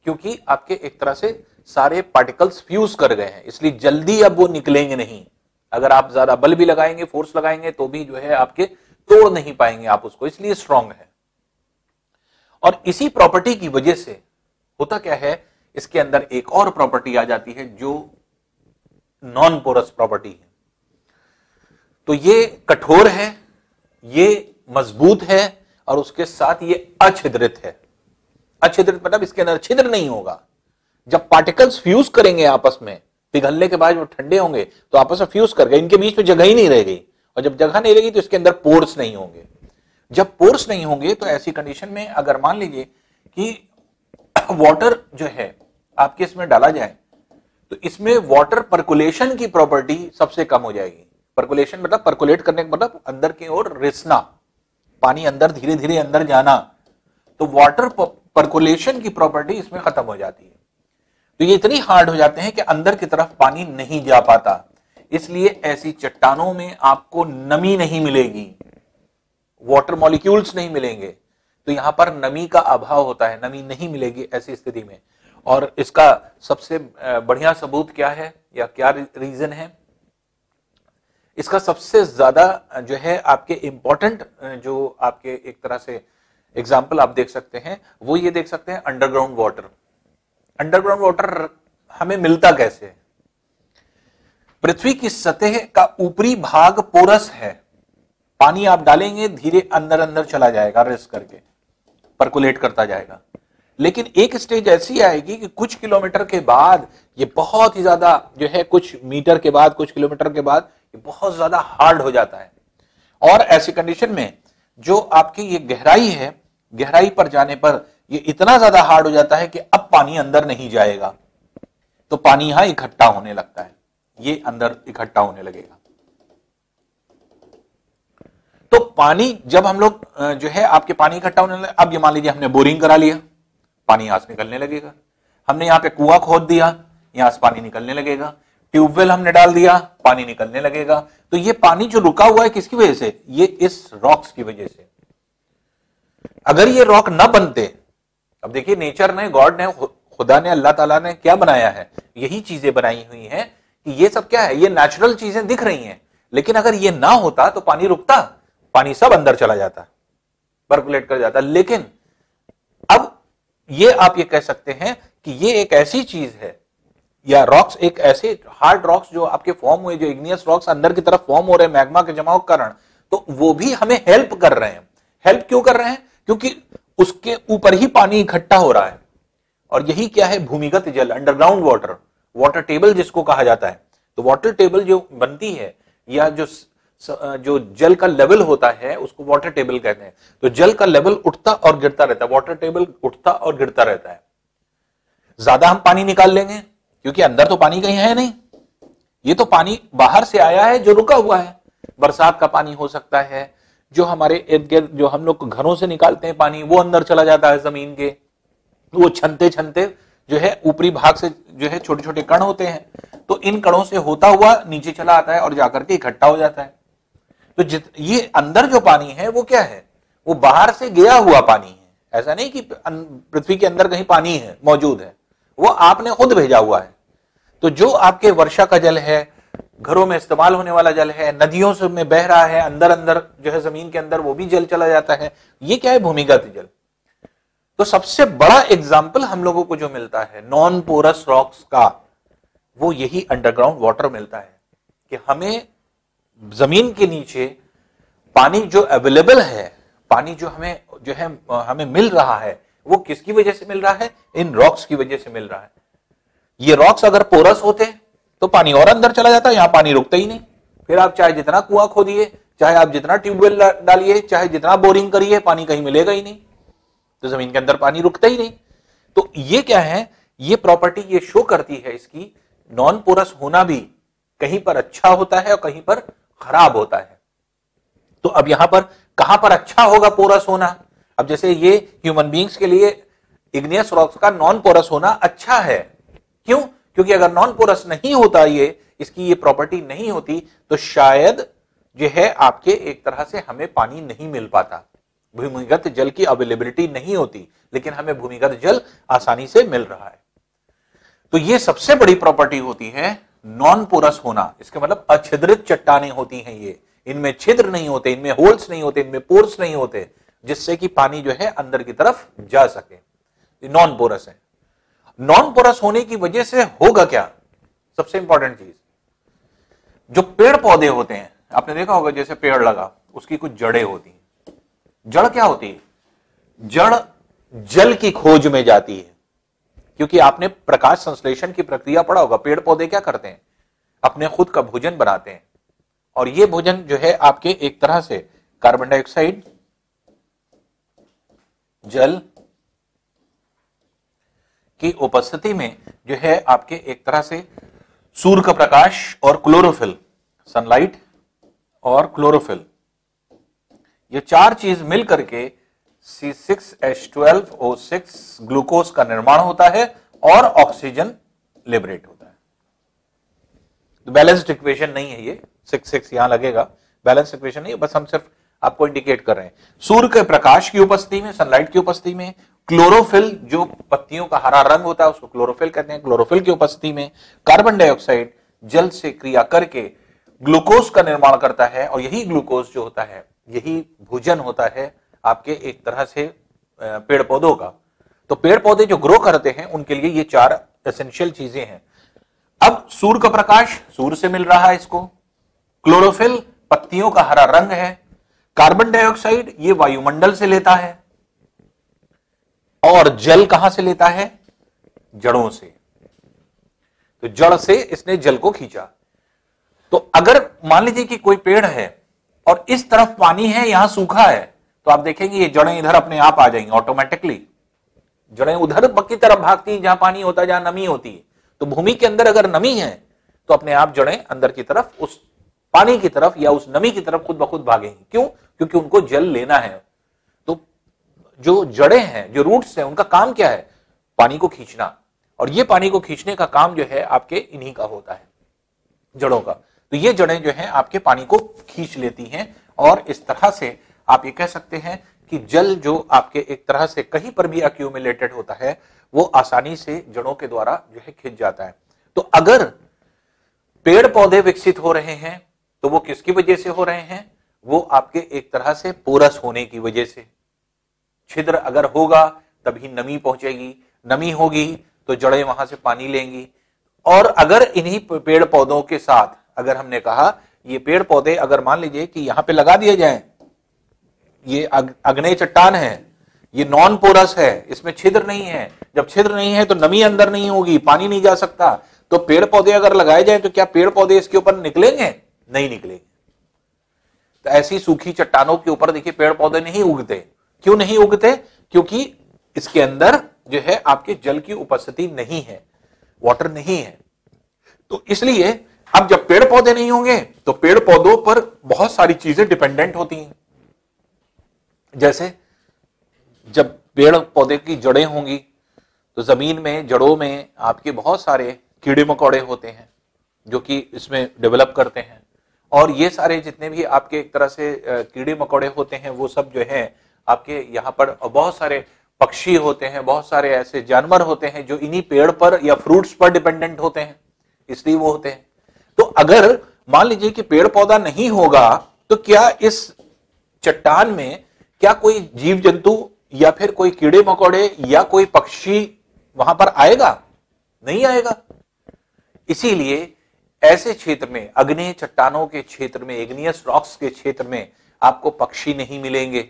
क्योंकि आपके एक तरह से सारे पार्टिकल्स फ्यूज कर गए हैं, इसलिए जल्दी अब वो निकलेंगे नहीं। अगर आप ज्यादा बल भी लगाएंगे, फोर्स लगाएंगे तो भी जो है आपके तोड़ नहीं पाएंगे आप उसको, इसलिए स्ट्रांग है। और इसी प्रॉपर्टी की वजह से होता क्या है, इसके अंदर एक और प्रॉपर्टी आ जाती है जो नॉन पोरस प्रॉपर्टी है। तो ये कठोर है, ये मजबूत है और उसके साथ ये अछिद्रित है। अछिद्रित मतलब इसके अंदर छिद्र नहीं होगा। जब पार्टिकल्स फ्यूज करेंगे आपस में, पिघलने के बाद वो ठंडे होंगे तो आपस में फ्यूज कर गए, इनके बीच में जगह ही नहीं रह गई और जब जगह नहीं रहेगी तो इसके अंदर पोर्स नहीं होंगे। जब पोर्स नहीं होंगे तो ऐसी कंडीशन में अगर मान लीजिए कि वाटर जो है आपके इसमें डाला जाए तो इसमें वाटर पर्कुलेशन की प्रॉपर्टी सबसे कम हो जाएगी। पर्कुलेशन मतलब पर्कुलेट करने का मतलब अंदर की ओर रिसना, पानी अंदर धीरे धीरे अंदर जाना, तो वाटर पर्कुलेशन की प्रॉपर्टी इसमें खत्म हो जाती है। तो ये इतनी हार्ड हो जाते हैं कि अंदर की तरफ पानी नहीं जा पाता, इसलिए ऐसी चट्टानों में आपको नमी नहीं मिलेगी, वाटर मॉलिक्यूल्स नहीं मिलेंगे। तो यहां पर नमी का अभाव होता है, नमी नहीं मिलेगी ऐसी स्थिति में। और इसका सबसे बढ़िया सबूत क्या है या क्या रीजन है, इसका सबसे ज्यादा जो है आपके इंपॉर्टेंट जो आपके एक तरह से एग्जाम्पल आप देख सकते हैं, वो ये देख सकते हैं अंडरग्राउंड वाटर। अंडरग्राउंड वाटर हमें मिलता कैसे है? पृथ्वी की सतह का ऊपरी भाग पोरस है, पानी आप डालेंगे धीरे अंदर अंदर चला जाएगा, रेस करके परकुलेट करता जाएगा। लेकिन एक स्टेज ऐसी आएगी कि कुछ किलोमीटर के बाद ये बहुत ही ज्यादा जो है, कुछ मीटर के बाद, कुछ किलोमीटर के बाद ये बहुत ज्यादा हार्ड हो जाता है। और ऐसी कंडीशन में जो आपकी ये गहराई है, गहराई पर जाने पर ये इतना ज्यादा हार्ड हो जाता है कि अब पानी अंदर नहीं जाएगा, तो पानी यहां इकट्ठा होने लगता है, ये अंदर इकट्ठा होने लगेगा। तो पानी जब हम लोग जो है आपके पानी इकट्ठा होने लगे, अब ये मान लीजिए हमने बोरिंग करा लिया, पानी यहां से निकलने लगेगा। हमने यहां पे कुआं खोद दिया, यहां से पानी निकलने लगेगा। ट्यूबवेल हमने डाल दिया, पानी निकलने लगेगा। तो ये पानी जो रुका हुआ है किसकी वजह से? ये इस रॉक्स की वजह से। अगर ये रॉक ना बनते, अब देखिए नेचर ने, गॉड ने, खुदा ने, अल्लाह ताला ने क्या बनाया है, यही चीजें बनाई हुई हैं कि ये सब क्या है, ये नेचुरल चीजें दिख रही हैं। लेकिन अगर ये ना होता तो पानी रुकता, पानी सब अंदर चला जाता, परकुलेट कर जाता। लेकिन अब ये आप ये कह सकते हैं कि ये एक ऐसी चीज है, या रॉक्स एक ऐसे हार्ड रॉक्स जो आपके फॉर्म हुए, जो इग्नियस रॉक्स अंदर की तरफ फॉर्म हो रहे हैं मैग्मा के जमाव के कारण, तो वो भी हमें हेल्प कर रहे हैं। हेल्प क्यों कर रहे हैं? क्योंकि उसके ऊपर ही पानी इकट्ठा हो रहा है। और यही क्या है, भूमिगत जल, अंडरग्राउंड वाटर, वाटर टेबल जिसको कहा जाता है। तो वाटर टेबल जो बनती है, या जो जल का लेवल होता है उसको वाटर टेबल कहते हैं। तो जल का लेवल उठता और गिरता रहता है, वाटर टेबल उठता और गिरता रहता है। ज्यादा हम पानी निकाल लेंगे क्योंकि अंदर तो पानी कहीं है नहीं, ये तो पानी बाहर से आया है जो रुका हुआ है। बरसात का पानी हो सकता है, जो हमारे इर्द गिर्द जो हम लोग घरों से निकालते हैं पानी, वो अंदर चला जाता है जमीन के, वो छनते छनते जो है ऊपरी भाग से जो है छोटे छोटे कण होते हैं, तो इन कणों से होता हुआ नीचे चला आता है और जाकर के इकट्ठा हो जाता है। तो ये अंदर जो पानी है वो क्या है, वो बाहर से गया हुआ पानी है, ऐसा नहीं कि पृथ्वी के अंदर कहीं पानी है मौजूद है, वो आपने खुद भेजा हुआ है। तो जो आपके वर्षा का जल है, घरों में इस्तेमाल होने वाला जल है, नदियों से में बह रहा है, अंदर अंदर जो है जमीन के अंदर वो भी जल चला जाता है, ये क्या है, भूमिगत जल। तो सबसे बड़ा एग्जाम्पल हम लोगों को जो मिलता है नॉन पोरस रॉक्स का, वो यही अंडरग्राउंड वाटर मिलता है कि हमें जमीन के नीचे पानी जो अवेलेबल है, पानी जो हमें मिल रहा है, वो किसकी वजह से मिल रहा है, इन रॉक्स की वजह से मिल रहा है। ये रॉक्स अगर पोरस होते तो पानी और अंदर चला जाता, यहां पानी रुकता ही नहीं। फिर आप चाहे जितना कुआं खोदिए, चाहे आप जितना ट्यूबवेल डालिए, चाहे जितना बोरिंग करिए, पानी कहीं मिलेगा ही नहीं, तो जमीन के अंदर पानी रुकता ही नहीं। तो ये क्या है, ये प्रॉपर्टी ये शो करती है इसकी, नॉन पोरस होना भी कहीं पर अच्छा होता है और कहीं पर खराब होता है। तो अब यहां पर कहां पर अच्छा होगा पोरस होना, अब जैसे ये ह्यूमन बींग्स के लिए इग्नियस रॉक्स का नॉन पोरस होना अच्छा है। क्यों? क्योंकि अगर नॉन पोरस नहीं होता, ये इसकी ये प्रॉपर्टी नहीं होती, तो शायद जो है आपके एक तरह से हमें पानी नहीं मिल पाता, भूमिगत जल की अवेलेबिलिटी नहीं होती, लेकिन हमें भूमिगत जल आसानी से मिल रहा है। तो ये सबसे बड़ी प्रॉपर्टी होती है नॉन पोरस होना। इसका मतलब अछिद्रित चट्टानें होती हैं ये, इनमें छिद्र नहीं होते, इनमें होल्स नहीं होते, इनमें पोर्स नहीं होते, जिससे कि पानी जो है अंदर की तरफ जा सके। नॉन पोरस है। नॉन पोरस होने की वजह से होगा क्या, सबसे इंपॉर्टेंट चीज, जो पेड़ पौधे होते हैं, आपने देखा होगा जैसे पेड़ लगा, उसकी कुछ जड़ें होती हैं। जड़ क्या होती है? जड़ जल की खोज में जाती है, क्योंकि आपने प्रकाश संश्लेषण की प्रक्रिया पढ़ा होगा। पेड़ पौधे क्या करते हैं, अपने खुद का भोजन बनाते हैं, और ये भोजन जो है आपके एक तरह से कार्बन डाइऑक्साइड, जल की उपस्थिति में जो है आपके एक तरह से सूर्य का प्रकाश और क्लोरोफिल, सनलाइट और क्लोरोफिल, ये चार चीज मिल करके C6H12O6 ग्लूकोज का निर्माण होता है और ऑक्सीजन लिबरेट होता है। तो बैलेंस्ड इक्वेशन नहीं है ये, 6 यहां लगेगा, बैलेंस्ड इक्वेशन नहीं, बस हम सिर्फ आपको इंडिकेट कर रहे हैं। सूर्य के प्रकाश की उपस्थिति में, सनलाइट की उपस्थिति में, क्लोरोफिल जो पत्तियों का हरा रंग होता है उसको क्लोरोफिल कहते हैं, क्लोरोफिल की उपस्थिति में कार्बन डाइऑक्साइड जल से क्रिया करके ग्लूकोज का निर्माण करता है, और यही ग्लूकोज जो होता है यही भोजन होता है आपके एक तरह से पेड़ पौधों का। तो पेड़ पौधे जो ग्रो करते हैं उनके लिए ये चार एसेंशियल चीजें हैं। अब सूर्य का प्रकाश सूर्य से मिल रहा है इसको, क्लोरोफिल पत्तियों का हरा रंग है, कार्बन डाइऑक्साइड ये वायुमंडल से लेता है, और जल कहां से लेता है, जड़ों से। तो जड़ से इसने जल को खींचा। तो अगर मान लीजिए कि कोई पेड़ है और इस तरफ पानी है, यहां सूखा है, तो आप देखेंगे ये जड़ें इधर अपने आप आ जाएंगी ऑटोमेटिकली। जड़ें उधर की तरफ भागती हैं जहां पानी होता है, जहां नमी होती है। तो भूमि के अंदर अगर नमी है तो अपने आप जड़ें अंदर की तरफ उस पानी की तरफ या उस नमी की तरफ खुद ब खुद भागेंगी। क्यों? क्योंकि उनको जल लेना है। तो जो जड़ें हैं, जो रूट्स हैं, उनका काम क्या है, पानी को खींचना, और ये पानी को खींचने का काम जो है आपके इन्हीं का होता है, जड़ों का। तो ये जड़ें जो हैं आपके पानी को खींच लेती हैं, और इस तरह से आप ये कह सकते हैं कि जल जो आपके एक तरह से कहीं पर भी अक्यूमुलेटेड होता है वो आसानी से जड़ों के द्वारा जो है खिंच जाता है। तो अगर पेड़ पौधे विकसित हो रहे हैं तो वो किसकी वजह से हो रहे हैं, वो आपके एक तरह से पोरस होने की वजह से। छिद्र अगर होगा तभी नमी पहुंचेगी, नमी होगी तो जड़ें वहां से पानी लेंगी। और अगर इन्हीं पेड़ पौधों के साथ, अगर हमने कहा ये पेड़ पौधे अगर मान लीजिए कि यहां पे लगा दिए जाएं, ये अग्नेय चट्टान है, ये नॉन पोरस है, इसमें छिद्र नहीं है। जब छिद्र नहीं है तो नमी अंदर नहीं होगी, पानी नहीं जा सकता। तो पेड़ पौधे अगर लगाए जाए तो क्या पेड़ पौधे इसके ऊपर निकलेंगे? नहीं निकलेंगे। तो ऐसी सूखी चट्टानों के ऊपर देखिए पेड़ पौधे नहीं उगते। क्यों नहीं उगते? क्योंकि इसके अंदर जो है आपके जल की उपस्थिति नहीं है, वाटर नहीं है। तो इसलिए अब जब पेड़ पौधे नहीं होंगे तो पेड़ पौधों पर बहुत सारी चीजें डिपेंडेंट होती हैं। जैसे जब पेड़ पौधे की जड़ें होंगी तो जमीन में जड़ों में आपके बहुत सारे कीड़े मकोड़े होते हैं जो कि इसमें डेवलप करते हैं, और ये सारे जितने भी आपके एक तरह से कीड़े मकोड़े होते हैं वो सब जो है आपके यहाँ पर बहुत सारे पक्षी होते हैं, बहुत सारे ऐसे जानवर होते हैं जो इन्हीं पेड़ पर या फ्रूट्स पर डिपेंडेंट होते हैं, इसलिए वो होते हैं। तो अगर मान लीजिए कि पेड़ पौधा नहीं होगा तो क्या इस चट्टान में क्या कोई जीव जंतु या फिर कोई कीड़े मकोड़े या कोई पक्षी वहां पर आएगा? नहीं आएगा। इसीलिए ऐसे क्षेत्र में, अग्नेय चट्टानों के क्षेत्र में, इग्नियस रॉक्स के क्षेत्र में आपको पक्षी नहीं मिलेंगे,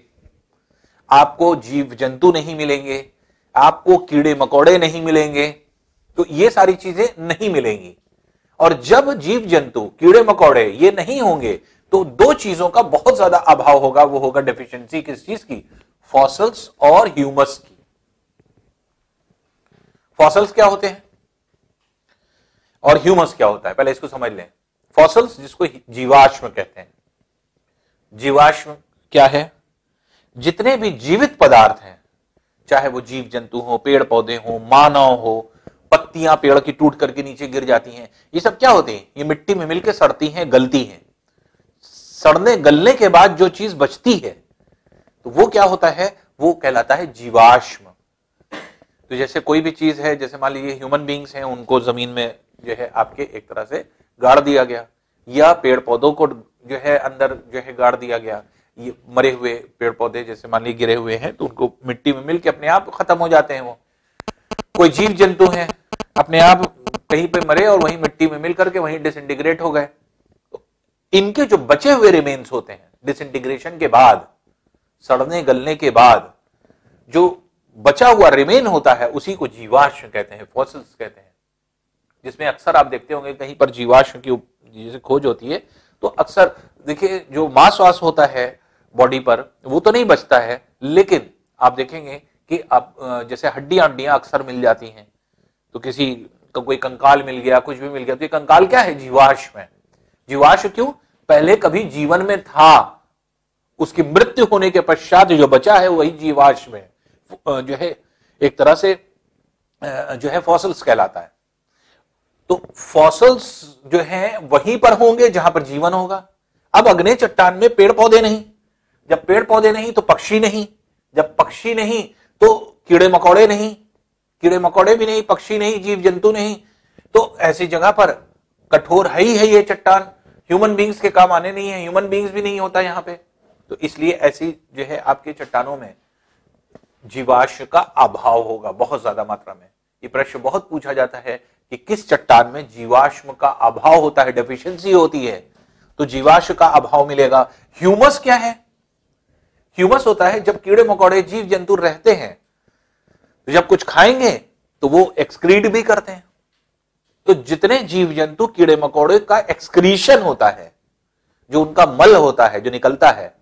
आपको जीव जंतु नहीं मिलेंगे, आपको कीड़े मकोड़े नहीं मिलेंगे, तो ये सारी चीजें नहीं मिलेंगी। और जब जीव जंतु कीड़े मकोड़े ये नहीं होंगे तो दो चीजों का बहुत ज्यादा अभाव होगा, वो होगा डेफिशिएंसी किस चीज की? फॉसल्स और ह्यूमस की। फॉसल्स क्या होते हैं और ह्यूमस क्या होता है, पहले इसको समझ लें। फॉसल्स जिसको जीवाश्म कहते हैं, जीवाश्म क्या है? जितने भी जीवित पदार्थ हैं, चाहे वो जीव जंतु हो, पेड़ पौधे हो, मानव हो, पत्तियां पेड़ की टूट करके नीचे गिर जाती हैं, ये सब क्या होती हैं? ये मिट्टी में मिलकर सड़ती हैं, गलती हैं। सड़ने गलने के बाद जो चीज बचती है तो वो क्या होता है? वो कहलाता है जीवाश्म। तो जैसे कोई भी चीज है, जैसे मान लीजिए ह्यूमन बींग्स हैं, उनको जमीन में जो है आपके एक तरह से गाड़ दिया गया, या पेड़ पौधों को जो है अंदर जो है गाड़ दिया गया। ये मरे हुए पेड़ पौधे जैसे मान लीजिए गिरे हुए हैं तो उनको मिट्टी में मिलके अपने आप खत्म हो जाते हैं। वो कोई जीव जंतु हैं, अपने आप कहीं पे मरे और वहीं मिट्टी में मिल करके वहीं डिसइंटीग्रेट हो गए। तो इनके जो बचे हुए रिमेन्स होते हैं, डिसइंटीग्रेशन के बाद, सड़ने गलने के बाद जो बचा हुआ रिमेन होता है उसी को जीवाश्म कहते हैं, फॉसिल्स कहते हैं। जिसमें अक्सर आप देखते होंगे कहीं पर जीवाश्म की जैसे खोज होती है तो अक्सर देखिए जो मांस वास होता है बॉडी पर वो तो नहीं बचता है, लेकिन आप देखेंगे कि अब जैसे हड्डियां हड्डियां अक्सर मिल जाती हैं, तो किसी का कोई कंकाल मिल गया, कुछ भी मिल गया, तो ये कंकाल क्या है? जीवाश्म है। जीवाश्म क्यों? पहले कभी जीवन में था, उसकी मृत्यु होने के पश्चात जो बचा है वही जीवाश्म है, जो है एक तरह से जो है फॉसिल्स कहलाता है। तो फॉसिल्स जो है वहीं पर होंगे जहां पर जीवन होगा। अब अग्नेय चट्टान में पेड़ पौधे नहीं, जब पेड़ पौधे नहीं तो पक्षी नहीं, जब पक्षी नहीं तो कीड़े मकोड़े नहीं, कीड़े मकोड़े भी नहीं, पक्षी नहीं, जीव जंतु नहीं, तो ऐसी जगह पर कठोर है ही है ये चट्टान, ह्यूमन बींग्स के काम आने नहीं है, ह्यूमन बींग्स भी नहीं होता यहां पे। तो इसलिए ऐसी जो है आपके चट्टानों में जीवाश्म का अभाव होगा बहुत ज्यादा मात्रा में। ये प्रश्न बहुत पूछा जाता है कि किस चट्टान में जीवाश्म का अभाव होता है, डेफिशिएंसी होती है, तो जीवाश्म का अभाव मिलेगा। ह्यूमस क्या है? ह्यूमस होता है जब कीड़े मकोड़े जीव जंतु रहते हैं तो जब कुछ खाएंगे तो वो एक्सक्रीट भी करते हैं। तो जितने जीव जंतु कीड़े मकोड़े का एक्सक्रीशन होता है, जो उनका मल होता है जो निकलता है,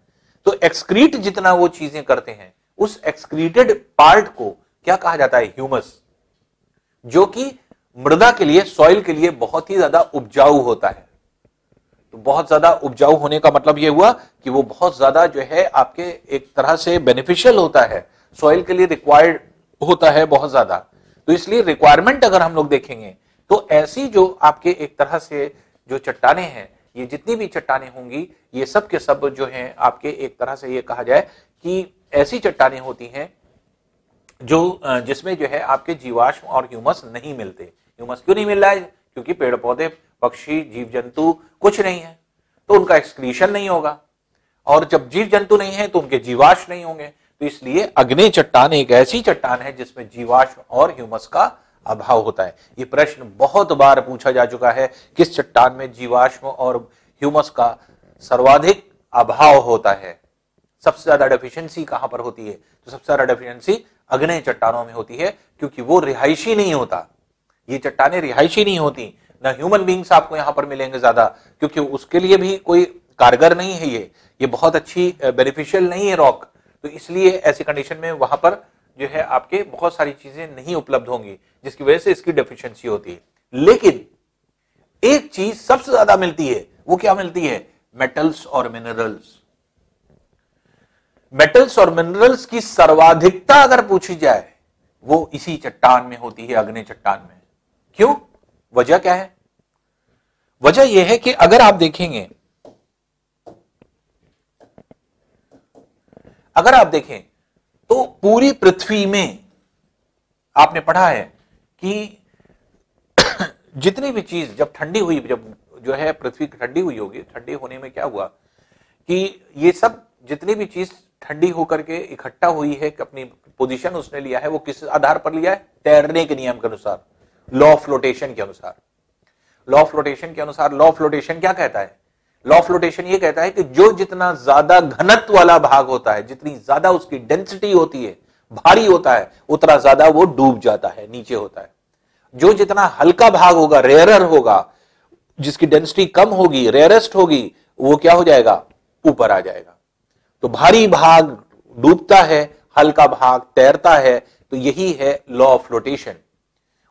तो एक्सक्रीट जितना वो चीजें करते हैं उस एक्सक्रीटेड पार्ट को क्या कहा जाता है? ह्यूमस, जो कि मृदा के लिए, सॉइल के लिए बहुत ही ज्यादा उपजाऊ होता है। तो बहुत ज्यादा उपजाऊ होने का मतलब यह हुआ कि वो बहुत ज्यादा जो है आपके एक तरह से बेनिफिशियल होता है, सॉइल के लिए रिक्वायर्ड होता है बहुत ज्यादा। तो इसलिए रिक्वायरमेंट अगर हम लोग देखेंगे तो ऐसी जो आपके एक तरह से जो चट्टाने हैं, ये जितनी भी चट्टाने होंगी ये सब के सब जो हैं आपके एक तरह से ये कहा जाए कि ऐसी चट्टाने होती हैं जो जिसमें जो है आपके जीवाश्म और ह्यूमस नहीं मिलते। ह्यूमस क्यों नहीं मिल रहा है? क्योंकि पेड़ पौधे, पक्षी, जीव जंतु कुछ नहीं है, तो उनका एक्सक्रीशन नहीं होगा, और जब जीव जंतु नहीं है तो उनके जीवाश्म नहीं होंगे। तो इसलिए अग्नेय चट्टान एक ऐसी चट्टान है जिसमें जीवाश्म और ह्यूमस का अभाव होता है। ये प्रश्न बहुत बार पूछा जा चुका है, किस चट्टान में जीवाश्म और ह्यूमस का सर्वाधिक अभाव होता है, सबसे ज्यादा डेफिशिएंसी कहां पर होती है? तो सबसे ज्यादा डेफिशिएंसी अग्नेय चट्टानों में होती है, क्योंकि वो रिहायशी नहीं होता। ये चट्टानें रिहायशी नहीं होती, ना ह्यूमन बींग्स आपको यहां पर मिलेंगे ज्यादा, क्योंकि उसके लिए भी कोई कारगर नहीं है, ये बहुत अच्छी बेनिफिशियल नहीं है रॉक। तो इसलिए ऐसी कंडीशन में वहां पर जो है आपके बहुत सारी चीजें नहीं उपलब्ध होंगी, जिसकी वजह से इसकी डेफिशिएंसी होती है। लेकिन एक चीज सबसे ज्यादा मिलती है, वो क्या मिलती है? मेटल्स और मिनरल्स। मेटल्स और मिनरल्स की सर्वाधिकता अगर पूछी जाए वो इसी चट्टान में होती है, अग्नि चट्टान में। क्यों? वजह क्या है? वजह यह है कि अगर आप देखेंगे, अगर आप देखें तो पूरी पृथ्वी में आपने पढ़ा है कि जितनी भी चीज जब ठंडी हुई, जब जो है पृथ्वी ठंडी हुई होगी, ठंडी होने में क्या हुआ कि ये सब जितनी भी चीज ठंडी होकर के इकट्ठा हुई है, अपनी पोजीशन उसने लिया है, वो किस आधार पर लिया है? तैरने के नियम के अनुसार, लॉ ऑफ फ्लोटेशन के अनुसार। लॉ ऑफ फ्लोटेशन के अनुसार, लॉ ऑफ फ्लोटेशन क्या कहता है? लॉ ऑफ फ्लोटेशन ये कहता है कि जो जितना ज्यादा घनत्व वाला भाग होता है, जितनी ज्यादा उसकी डेंसिटी होती है, भारी होता है, उतना ज्यादा वो डूब जाता है, नीचे होता है। जो जितना हल्का भाग होगा, रेयरर होगा, जिसकी डेंसिटी कम होगी, रेयरेस्ट होगी, वो क्या हो जाएगा? ऊपर आ जाएगा। तो भारी भाग डूबता है, हल्का भाग तैरता है। तो यही है लॉ ऑफ फ्लोटेशन,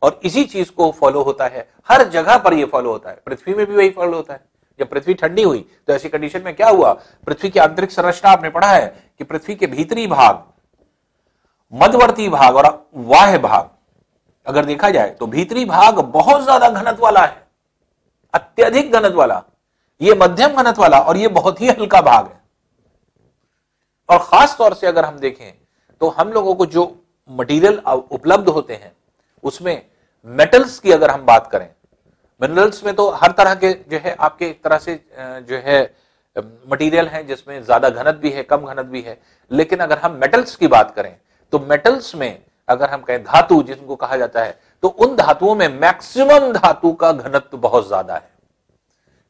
और इसी चीज को फॉलो होता है हर जगह पर। यह फॉलो होता है, पृथ्वी में भी वही फॉलो होता है। जब पृथ्वी ठंडी हुई तो ऐसी कंडीशन में क्या हुआ? पृथ्वी की आंतरिक संरचना आपने पढ़ा है कि पृथ्वी के भीतरी भाग, मध्यवर्ती भाग और बाह्य भाग अगर देखा जाए तो भीतरी भाग बहुत ज्यादा घनत्व वाला है, अत्यधिक घनत्व वाला, यह मध्यम घनत्व वाला, और यह बहुत ही हल्का भाग है। और खास तौर से अगर हम देखें तो हम लोगों को जो मटेरियल उपलब्ध होते हैं उसमें मेटल्स की अगर हम बात करें, मिनरल्स में तो हर तरह के जो है आपके एक तरह से जो है मटेरियल हैं जिसमें ज्यादा घनत्व भी है, कम घनत्व भी है। लेकिन अगर हम मेटल्स की बात करें तो मेटल्स में अगर हम कहें धातु जिनको कहा जाता है, तो उन धातुओं में मैक्सिमम धातु का घनत्व बहुत ज्यादा है।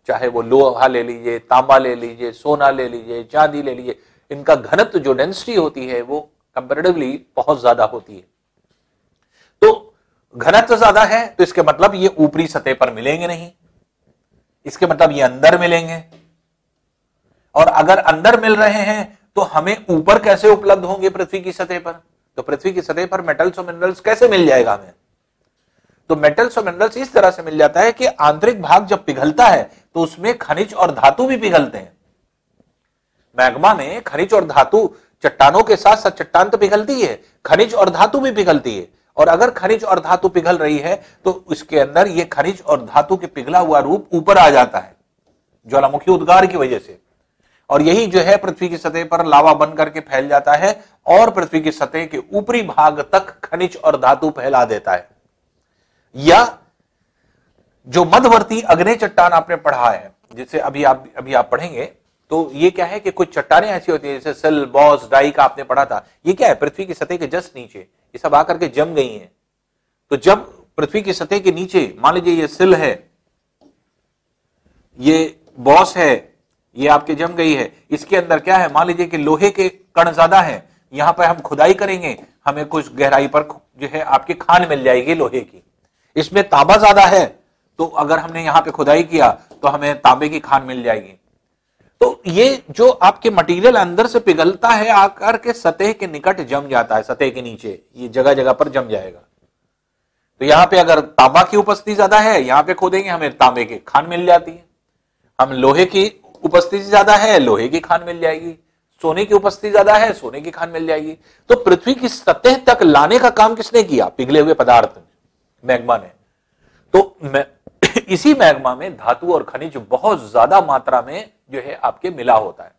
चाहे वो लोहा ले लीजिए, तांबा ले लीजिए, सोना ले लीजिए, चांदी ले लीजिए, इनका घनत्व जो डेंसिटी होती है वो कंपैरेटिवली बहुत ज्यादा होती है। तो घनत्व ज्यादा है तो इसके मतलब ये ऊपरी सतह पर मिलेंगे नहीं, इसके मतलब ये अंदर मिलेंगे। और अगर अंदर मिल रहे हैं तो हमें ऊपर कैसे उपलब्ध होंगे पृथ्वी की सतह पर? तो पृथ्वी की सतह पर मेटल्स और मिनरल्स कैसे मिल जाएगा हमें? तो मेटल्स और मिनरल्स इस तरह से मिल जाता है कि आंतरिक भाग जब पिघलता है तो उसमें खनिज और धातु भी पिघलते हैं। मैग्मा में खनिज और धातु, चट्टानों के साथ साथ चट्टान तो पिघलती है, खनिज और धातु भी पिघलती है। और अगर खनिज और धातु पिघल रही है तो इसके अंदर ये खनिज और धातु के पिघला हुआ रूप ऊपर आ जाता है ज्वालामुखी उद्गार की वजह से, और यही जो है पृथ्वी की सतह पर लावा बन करके फैल जाता है और पृथ्वी की सतह के ऊपरी भाग तक खनिज और धातु फैला देता है। या जो मध्यवर्ती अग्नि चट्टान आपने पढ़ा है, जिसे अभी आप पढ़ेंगे, तो ये क्या है कि कुछ चट्टानें ऐसी होती है जैसे सिल, बॉस, डाई का आपने पढ़ा था। ये क्या है? पृथ्वी की सतह के जस्ट नीचे ये सब आकर के जम गई हैं। तो जब पृथ्वी की सतह के नीचे मान लीजिए ये सिल है, ये बॉस है, ये आपके जम गई है, इसके अंदर क्या है? मान लीजिए कि लोहे के कण ज्यादा है, यहां पर हम खुदाई करेंगे, हमें कुछ गहराई पर जो है आपकी खान मिल जाएगी लोहे की। इसमें तांबा ज्यादा है तो अगर हमने यहां पे खुदाई किया तो हमें तांबे की खान मिल जाएगी। तो ये जो आपके मटेरियल अंदर से पिघलता है आकर के सतह के निकट जम जाता है, सतह के नीचे ये जगह जगह पर जम जाएगा। तो यहां पे अगर तांबा की उपस्थिति ज्यादा है, यहां पे खोदेंगे हमें तांबे की खान मिल जाती है। हम लोहे की उपस्थिति ज्यादा है, लोहे की खान मिल जाएगी। सोने की उपस्थिति ज्यादा है, सोने की खान मिल जाएगी। तो पृथ्वी की सतह तक लाने का काम किसने किया? पिघले हुए पदार्थ, मैग्मा ने। तो इसी मैग्मा में धातु और खनिज बहुत ज्यादा मात्रा में जो है आपके मिला होता है,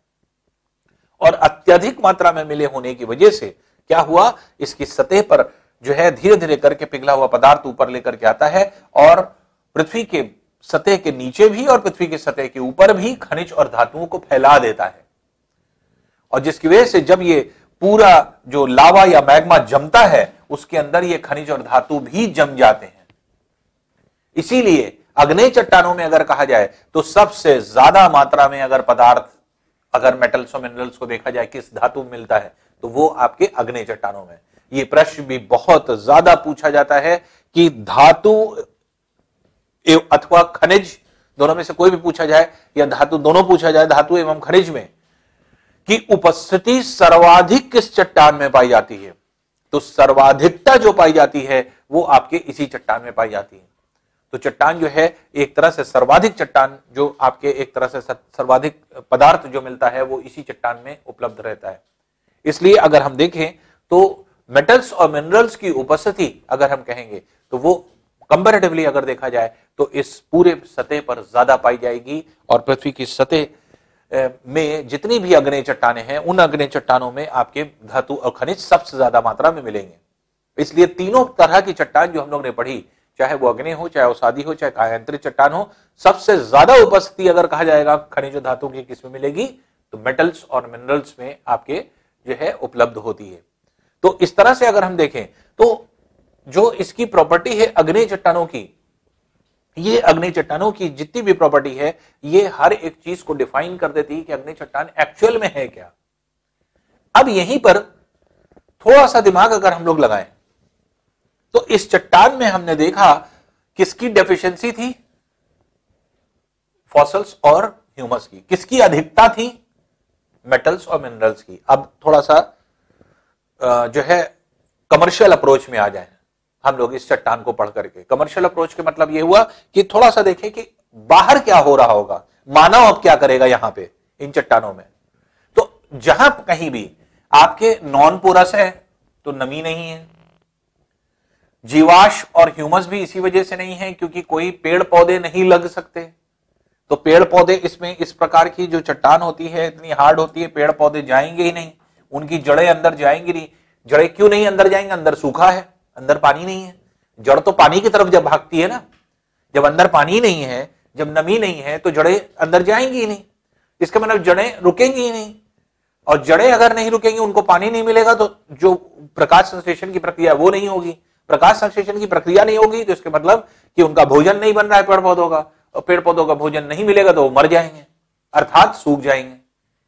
और अत्यधिक मात्रा में मिले होने की वजह से क्या हुआ? इसकी सतह पर जो है धीरे धीरे करके पिघला हुआ पदार्थ ऊपर लेकर के आता है और पृथ्वी के सतह के नीचे भी और पृथ्वी की सतह के ऊपर भी खनिज और धातुओं को फैला देता है। और जिसकी वजह से जब ये पूरा जो लावा या मैग्मा जमता है उसके अंदर ये खनिज और धातु भी जम जाते हैं। इसीलिए अग्नि चट्टानों में अगर कहा जाए तो सबसे ज्यादा मात्रा में अगर पदार्थ, अगर मेटल्स और मिनरल्स को देखा जाए किस धातु में मिलता है तो वो आपके अग्नि चट्टानों में। ये प्रश्न भी बहुत ज्यादा पूछा जाता है कि धातु अथवा खनिज दोनों में से कोई भी पूछा जाए, या धातु दोनों पूछा जाए, धातु एवं खनिज में की उपस्थिति सर्वाधिक किस चट्टान में पाई जाती है? तो सर्वाधिकता जो पाई जाती है वो आपके इसी चट्टान में पाई जाती है। तो चट्टान जो है एक तरह से सर्वाधिक चट्टान, जो आपके एक तरह से सर्वाधिक पदार्थ जो मिलता है वो इसी चट्टान में उपलब्ध रहता है। इसलिए अगर हम देखें तो मेटल्स और मिनरल्स की उपस्थिति अगर हम कहेंगे तो वो कंपैरेटिवली अगर देखा जाए तो इस पूरे सतह पर ज्यादा पाई जाएगी, और पृथ्वी की सतह में जितनी भी अग्नेय चट्टानें हैं उन अग्नेय चट्टानों में आपके धातु और खनिज सबसे ज्यादा मात्रा में मिलेंगे। इसलिए तीनों तरह की चट्टान जो हम लोग ने पढ़ी, चाहे वो अग्नेय हो, चाहे अवसादी हो, चाहे कायांतरित चट्टान हो, सबसे ज्यादा उपस्थिति अगर कहा जाएगा खनिज धातु की किसमें मिलेगी तो मेटल्स और मिनरल्स में आपके जो है उपलब्ध होती है। तो इस तरह से अगर हम देखें तो जो इसकी प्रॉपर्टी है अग्नेय चट्टानों की, ये अग्नेय चट्टानों की जितनी भी प्रॉपर्टी है ये हर एक चीज को डिफाइन कर देती है कि अग्नेय चट्टान एक्चुअल में है क्या। अब यहीं पर थोड़ा सा दिमाग अगर हम लोग लगाएं तो इस चट्टान में हमने देखा किसकी डेफिशिएंसी थी, फॉसल्स और ह्यूमस की। किसकी अधिकता थी, मेटल्स और मिनरल्स की। अब थोड़ा सा जो है कमर्शियल अप्रोच में आ जाए हम लोग इस चट्टान को पढ़ करके। कमर्शियल अप्रोच के मतलब यह हुआ कि थोड़ा सा देखें कि बाहर क्या हो रहा होगा, मानव अब क्या करेगा यहां पे इन चट्टानों में। तो जहां कहीं भी आपके नॉन पोरस है तो नमी नहीं है, जीवाश्म और ह्यूमस भी इसी वजह से नहीं है क्योंकि कोई पेड़ पौधे नहीं लग सकते। तो पेड़ पौधे इसमें इस प्रकार की जो चट्टान होती है इतनी हार्ड होती है, पेड़ पौधे जाएंगे ही नहीं, उनकी जड़ें अंदर जाएंगी नहीं। जड़ें क्यों नहीं अंदर जाएंगे, अंदर सूखा है, अंदर पानी नहीं है। जड़ तो पानी की तरफ जब भागती है ना, जब अंदर पानी नहीं है, जब नमी नहीं है तो जड़ें अंदर जाएंगी ही नहीं। इसका मतलब जड़ें रुकेंगी ही नहीं, और जड़ें अगर नहीं रुकेंगी, उनको पानी नहीं मिलेगा तो जो प्रकाश संश्लेषण की प्रक्रिया वो नहीं होगी। प्रकाश संश्लेषण की प्रक्रिया नहीं होगी तो इसके मतलब कि उनका भोजन नहीं बन रहा है पेड़ पौधों का, और पेड़ पौधों का भोजन नहीं मिलेगा तो वो मर जाएंगे, अर्थात सूख जाएंगे।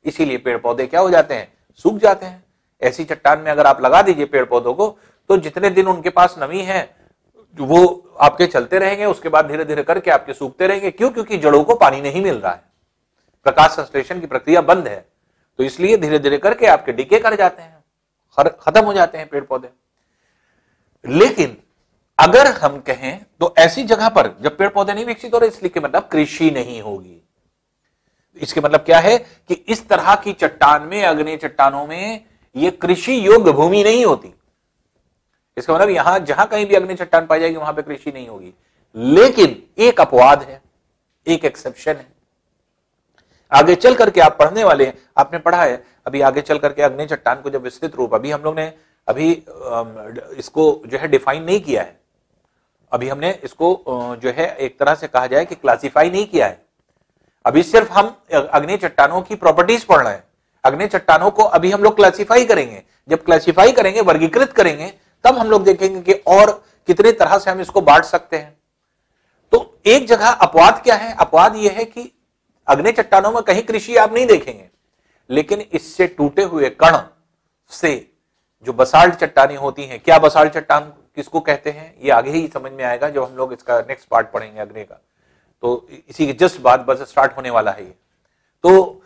इसीलिए पेड़ पौधे क्या हो जाते हैं, सूख जाते हैं। ऐसी चट्टान में अगर आप लगा दीजिए पेड़ पौधों को तो जितने दिन उनके पास नमी है वो आपके चलते रहेंगे, उसके बाद धीरे धीरे करके आपके सूखते रहेंगे। क्यों? क्योंकि जड़ों को पानी नहीं मिल रहा है, प्रकाश संश्लेषण की प्रक्रिया बंद है, तो इसलिए धीरे धीरे करके आपके डिके कर जाते हैं, खत्म हो जाते हैं पेड़ पौधे। लेकिन अगर हम कहें तो ऐसी जगह पर जब पेड़ पौधे नहीं विकसित हो रहे, इसलिए के मतलब कृषि नहीं होगी। इसके मतलब क्या है कि इस तरह की चट्टान में, अग्नेय चट्टानों में ये कृषि योग्य भूमि नहीं होती। इसका मतलब यहां जहां कहीं भी अग्नि चट्टान पाई जाएगी वहां पे कृषि नहीं होगी। लेकिन एक अपवाद है, एक एक्सेप्शन है। आगे चल करके आप पढ़ने वाले हैं, आपने पढ़ा है अभी आगे चल करके अग्नि चट्टान को जब विस्तृत रूप, अभी हम लोग ने अभी इसको जो है डिफाइन नहीं किया है, अभी हमने इसको जो है एक तरह से कहा जाए कि क्लासिफाई नहीं किया है। अभी सिर्फ हम अग्नि चट्टानों की प्रॉपर्टीज पढ़ रहे हैं। अग्नि चट्टानों को अभी हम लोग क्लासिफाई करेंगे। जब क्लासिफाई करेंगे, वर्गीकृत करेंगे, तब हम लोग देखेंगे कि और कितने तरह से हम इसको बांट सकते हैं। तो एक जगह अपवाद क्या है, अपवाद यह है कि अग्नि चट्टानों में कहीं कृषि आप नहीं देखेंगे, लेकिन इससे टूटे हुए कण से जो बसाल्ट चट्टानें होती हैं, क्या बसाल्ट चट्टान किसको कहते हैं ये आगे ही समझ में आएगा जब हम लोग इसका नेक्स्ट पार्ट पढ़ेंगे अग्नि का। तो इसी के जस्ट बाद बस स्टार्ट होने वाला है ये। तो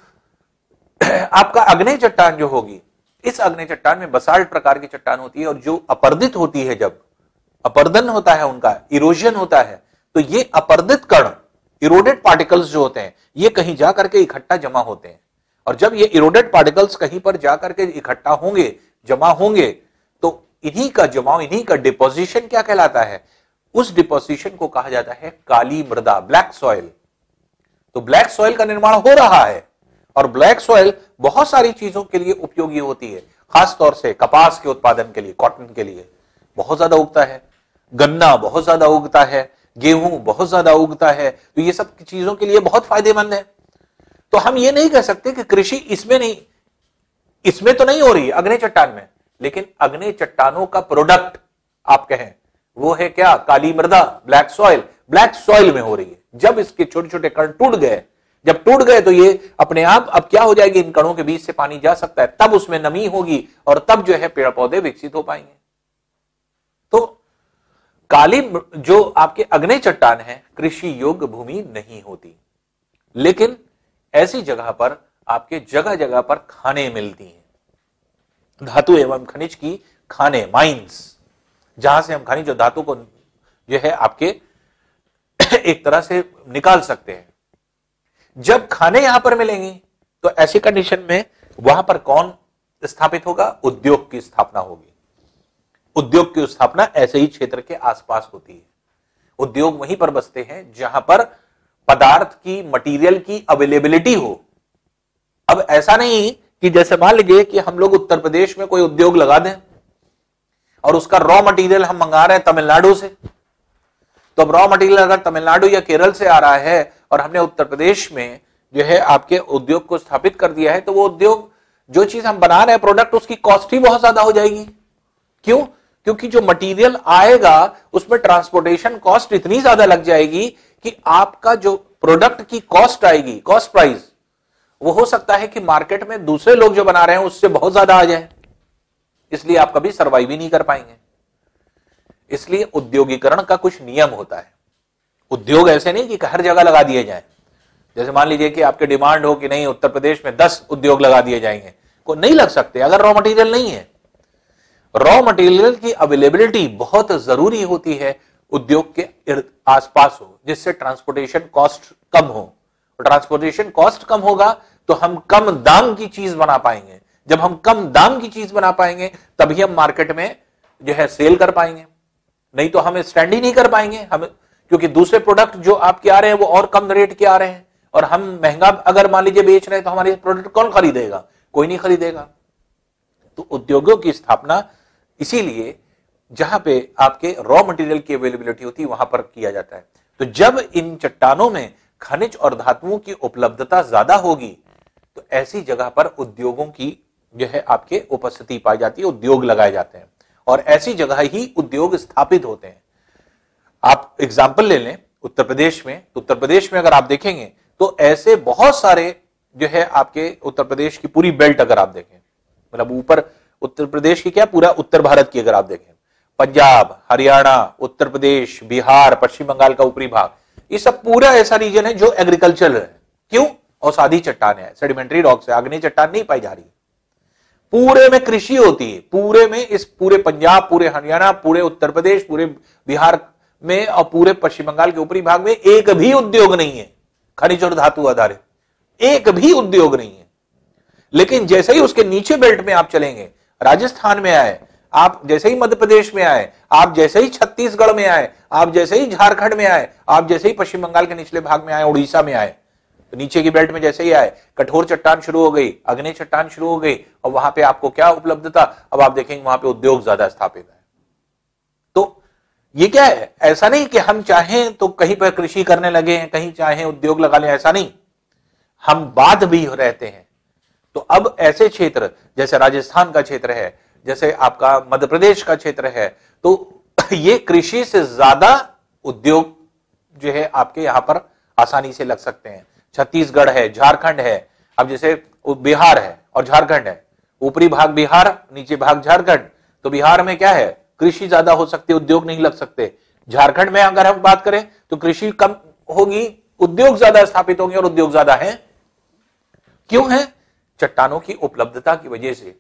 आपका अग्नि चट्टान जो होगी, इस अग्नि चट्टान में बसाल्ट प्रकार की चट्टान होती है, और जो अपर्दित होती है, जब अपर्दन होता है, उनका इरोजन होता है, तो ये अपर्दित कण, इरोडेड पार्टिकल्स जो होते हैं, ये कहीं जाकर के इकट्ठा जमा होते हैं। और जब ये इरोडेड पार्टिकल्स कहीं पर जाकर के इकट्ठा होंगे, जमा होंगे, तो इन्हीं का जमाव, इन्हीं का डिपोजिशन क्या कहलाता है, उस डिपोजिशन को कहा जाता है काली मृदा, ब्लैक सॉइल। तो ब्लैक सॉइल का निर्माण हो रहा है, और ब्लैक सॉइल बहुत सारी चीजों के लिए उपयोगी होती है, खास तौर से कपास के उत्पादन के लिए, कॉटन के लिए बहुत ज्यादा उगता है, गन्ना बहुत ज्यादा उगता है, गेहूं बहुत ज्यादा उगता है। तो ये सब चीजों के लिए बहुत फायदेमंद है। तो हम ये नहीं कह सकते कि कृषि इसमें नहीं, इसमें तो नहीं हो रही अग्नि चट्टान में, लेकिन अग्नि चट्टानों का प्रोडक्ट आप कहें वो है क्या, काली मृदा, ब्लैक सॉइल। ब्लैक सॉइल में हो रही है। जब इसके छोटे छोटे कण टूट गए, जब टूट गए तो ये अपने आप अब क्या हो जाएगी, इन कणों के बीच से पानी जा सकता है, तब उसमें नमी होगी, और तब जो है पेड़ पौधे विकसित हो पाएंगे। तो काली जो आपके अग्नि चट्टान है, कृषि योग्य भूमि नहीं होती, लेकिन ऐसी जगह पर आपके जगह जगह पर खानें मिलती हैं, धातु एवं खनिज की खानें, माइंस, जहां से हम खनिज और धातु को जो है आपके एक तरह से निकाल सकते हैं। जब खाने यहां पर मिलेंगी तो ऐसी कंडीशन में वहां पर कौन स्थापित होगा? उद्योग की स्थापना होगी। उद्योग की स्थापना ऐसे ही क्षेत्र के आसपास होती है। उद्योग वहीं पर बसते हैं जहां पर पदार्थ की, मटेरियल की अवेलेबिलिटी हो। अब ऐसा नहीं कि जैसे मान लीजिए कि हम लोग उत्तर प्रदेश में कोई उद्योग लगा दें और उसका रॉ मटेरियल हम मंगा रहे हैं तमिलनाडु से, तो अब रॉ मटेरियल अगर तमिलनाडु या केरल से आ रहा है और हमने उत्तर प्रदेश में जो है आपके उद्योग को स्थापित कर दिया है, तो वो उद्योग, जो चीज हम बना रहे हैं प्रोडक्ट, उसकी कॉस्ट ही बहुत ज्यादा हो जाएगी। क्यों? क्योंकि जो मटेरियल आएगा उसमें ट्रांसपोर्टेशन कॉस्ट इतनी ज्यादा लग जाएगी कि आपका जो प्रोडक्ट की कॉस्ट आएगी, कॉस्ट प्राइस, वो हो सकता है कि मार्केट में दूसरे लोग जो बना रहे हैं उससे बहुत ज्यादा आ जाए, इसलिए आप कभी सर्वाइव ही नहीं कर पाएंगे। इसलिए उद्योगीकरण का कुछ नियम होता है। उद्योग ऐसे नहीं कि हर जगह लगा दिए जाए। जैसे मान लीजिए कि आपके डिमांड हो कि नहीं उत्तर प्रदेश में 10 उद्योग लगा दिए जाएंगे, को नहीं लग सकते अगर रॉ मटेरियल नहीं है। रॉ मटेरियल की अवेलेबिलिटी बहुत जरूरी होती है उद्योग के आसपास हो, जिससे ट्रांसपोर्टेशन कॉस्ट कम हो। ट्रांसपोर्टेशन कॉस्ट कम होगा तो हम कम दाम की चीज बना पाएंगे। जब हम कम दाम की चीज बना पाएंगे तभी हम मार्केट में जो है सेल कर पाएंगे, नहीं तो हम स्टैंड ही नहीं कर पाएंगे। हम, क्योंकि दूसरे प्रोडक्ट जो आपके आ रहे हैं वो और कम रेट के आ रहे हैं और हम महंगा अगर मान लीजिए बेच रहे हैं, तो हमारे प्रोडक्ट कौन खरीदेगा? कोई नहीं खरीदेगा। तो उद्योगों की स्थापना इसीलिए जहां पे आपके रॉ मटेरियल की अवेलेबिलिटी होती है वहां पर किया जाता है। तो जब इन चट्टानों में खनिज और धातुओं की उपलब्धता ज्यादा होगी तो ऐसी जगह पर उद्योगों की जो है आपके उपस्थिति पाई जाती है, उद्योग लगाए जाते हैं और ऐसी जगह ही उद्योग स्थापित होते हैं। आप एग्जाम्पल ले लें उत्तर प्रदेश में, तो उत्तर प्रदेश में अगर आप देखेंगे तो ऐसे बहुत सारे जो है आपके उत्तर प्रदेश की पूरी बेल्ट अगर आप देखें, मतलब ऊपर उत्तर प्रदेश की क्या, पूरा उत्तर भारत की अगर आप देखें, पंजाब, हरियाणा, उत्तर प्रदेश, बिहार, पश्चिम बंगाल का ऊपरी भाग, ये सब पूरा ऐसा रीजन है जो एग्रीकल्चर है। क्यों? औषधि चट्टान है, सेडिमेंट्री रॉक्स है, आग्नेय चट्टान नहीं पाई जा रही। पूरे में कृषि होती है, पूरे में, इस पूरे पंजाब, पूरे हरियाणा, पूरे उत्तर प्रदेश, पूरे बिहार में और पूरे पश्चिम बंगाल के ऊपरी भाग में एक भी उद्योग नहीं है खनिज और धातु आधारित, एक भी उद्योग नहीं है। लेकिन जैसे ही उसके नीचे बेल्ट में आप चलेंगे, राजस्थान में आए आप, जैसे ही मध्य प्रदेश में आए आप, जैसे ही छत्तीसगढ़ में आए आप, जैसे ही झारखंड में आए आप, जैसे ही पश्चिम बंगाल के निचले भाग में आए, उड़ीसा में आए, तो नीचे की बेल्ट में जैसे ही आए कठोर चट्टान शुरू हो गई, आग्नेय चट्टान शुरू हो गई और वहां पे आपको क्या उपलब्धता, अब आप देखेंगे वहां पे उद्योग ज्यादा स्थापित है। तो ये क्या है? ऐसा नहीं कि हम चाहें तो कहीं पर कृषि करने लगे हैं, कहीं चाहें उद्योग लगा लें, ऐसा नहीं, हम बाध भी रहते हैं। तो अब ऐसे क्षेत्र जैसे राजस्थान का क्षेत्र है, जैसे आपका मध्य प्रदेश का क्षेत्र है, तो ये कृषि से ज्यादा उद्योग जो है आपके यहां पर आसानी से लग सकते हैं। छत्तीसगढ़ है, झारखंड है, अब जैसे बिहार है और झारखंड है, ऊपरी भाग बिहार, नीचे भाग झारखंड, तो बिहार में क्या है, कृषि ज्यादा हो सकती है, उद्योग नहीं लग सकते। झारखंड में अगर हम बात करें तो कृषि कम होगी, उद्योग ज्यादा स्थापित होंगे और उद्योग ज्यादा है। क्यों है? चट्टानों की उपलब्धता की वजह से।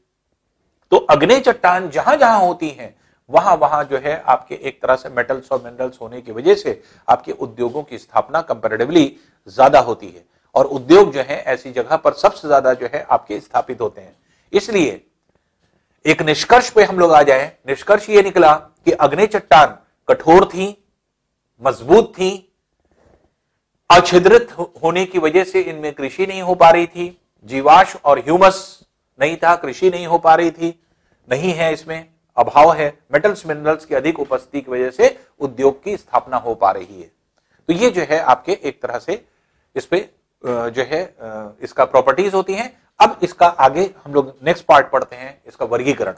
तो आग्नेय चट्टान जहां जहां होती हैं वहां वहां जो है आपके एक तरह से मेटल्स और मिनरल्स होने की वजह से आपके उद्योगों की स्थापना कंपैरेटिवली ज्यादा होती है और उद्योग जो है ऐसी जगह पर सबसे ज्यादा जो है आपके स्थापित होते हैं। इसलिए एक निष्कर्ष पे हम लोग आ जाएं, निष्कर्ष ये निकला कि आग्नेय चट्टान कठोर थी, मजबूत थी, अछिद्रित होने की वजह से इनमें कृषि नहीं हो पा रही थी, जीवाश्म और ह्यूमस नहीं था, कृषि नहीं हो पा रही थी, नहीं है, इसमें अभाव है, मेटल्स मिनरल्स की अधिक उपस्थिति की वजह से उद्योग की स्थापना हो पा रही है। तो ये जो है आपके एक तरह से इस पे जो है इसका प्रॉपर्टीज होती हैं। अब इसका आगे हम लोग नेक्स्ट पार्ट पढ़ते हैं, इसका वर्गीकरण।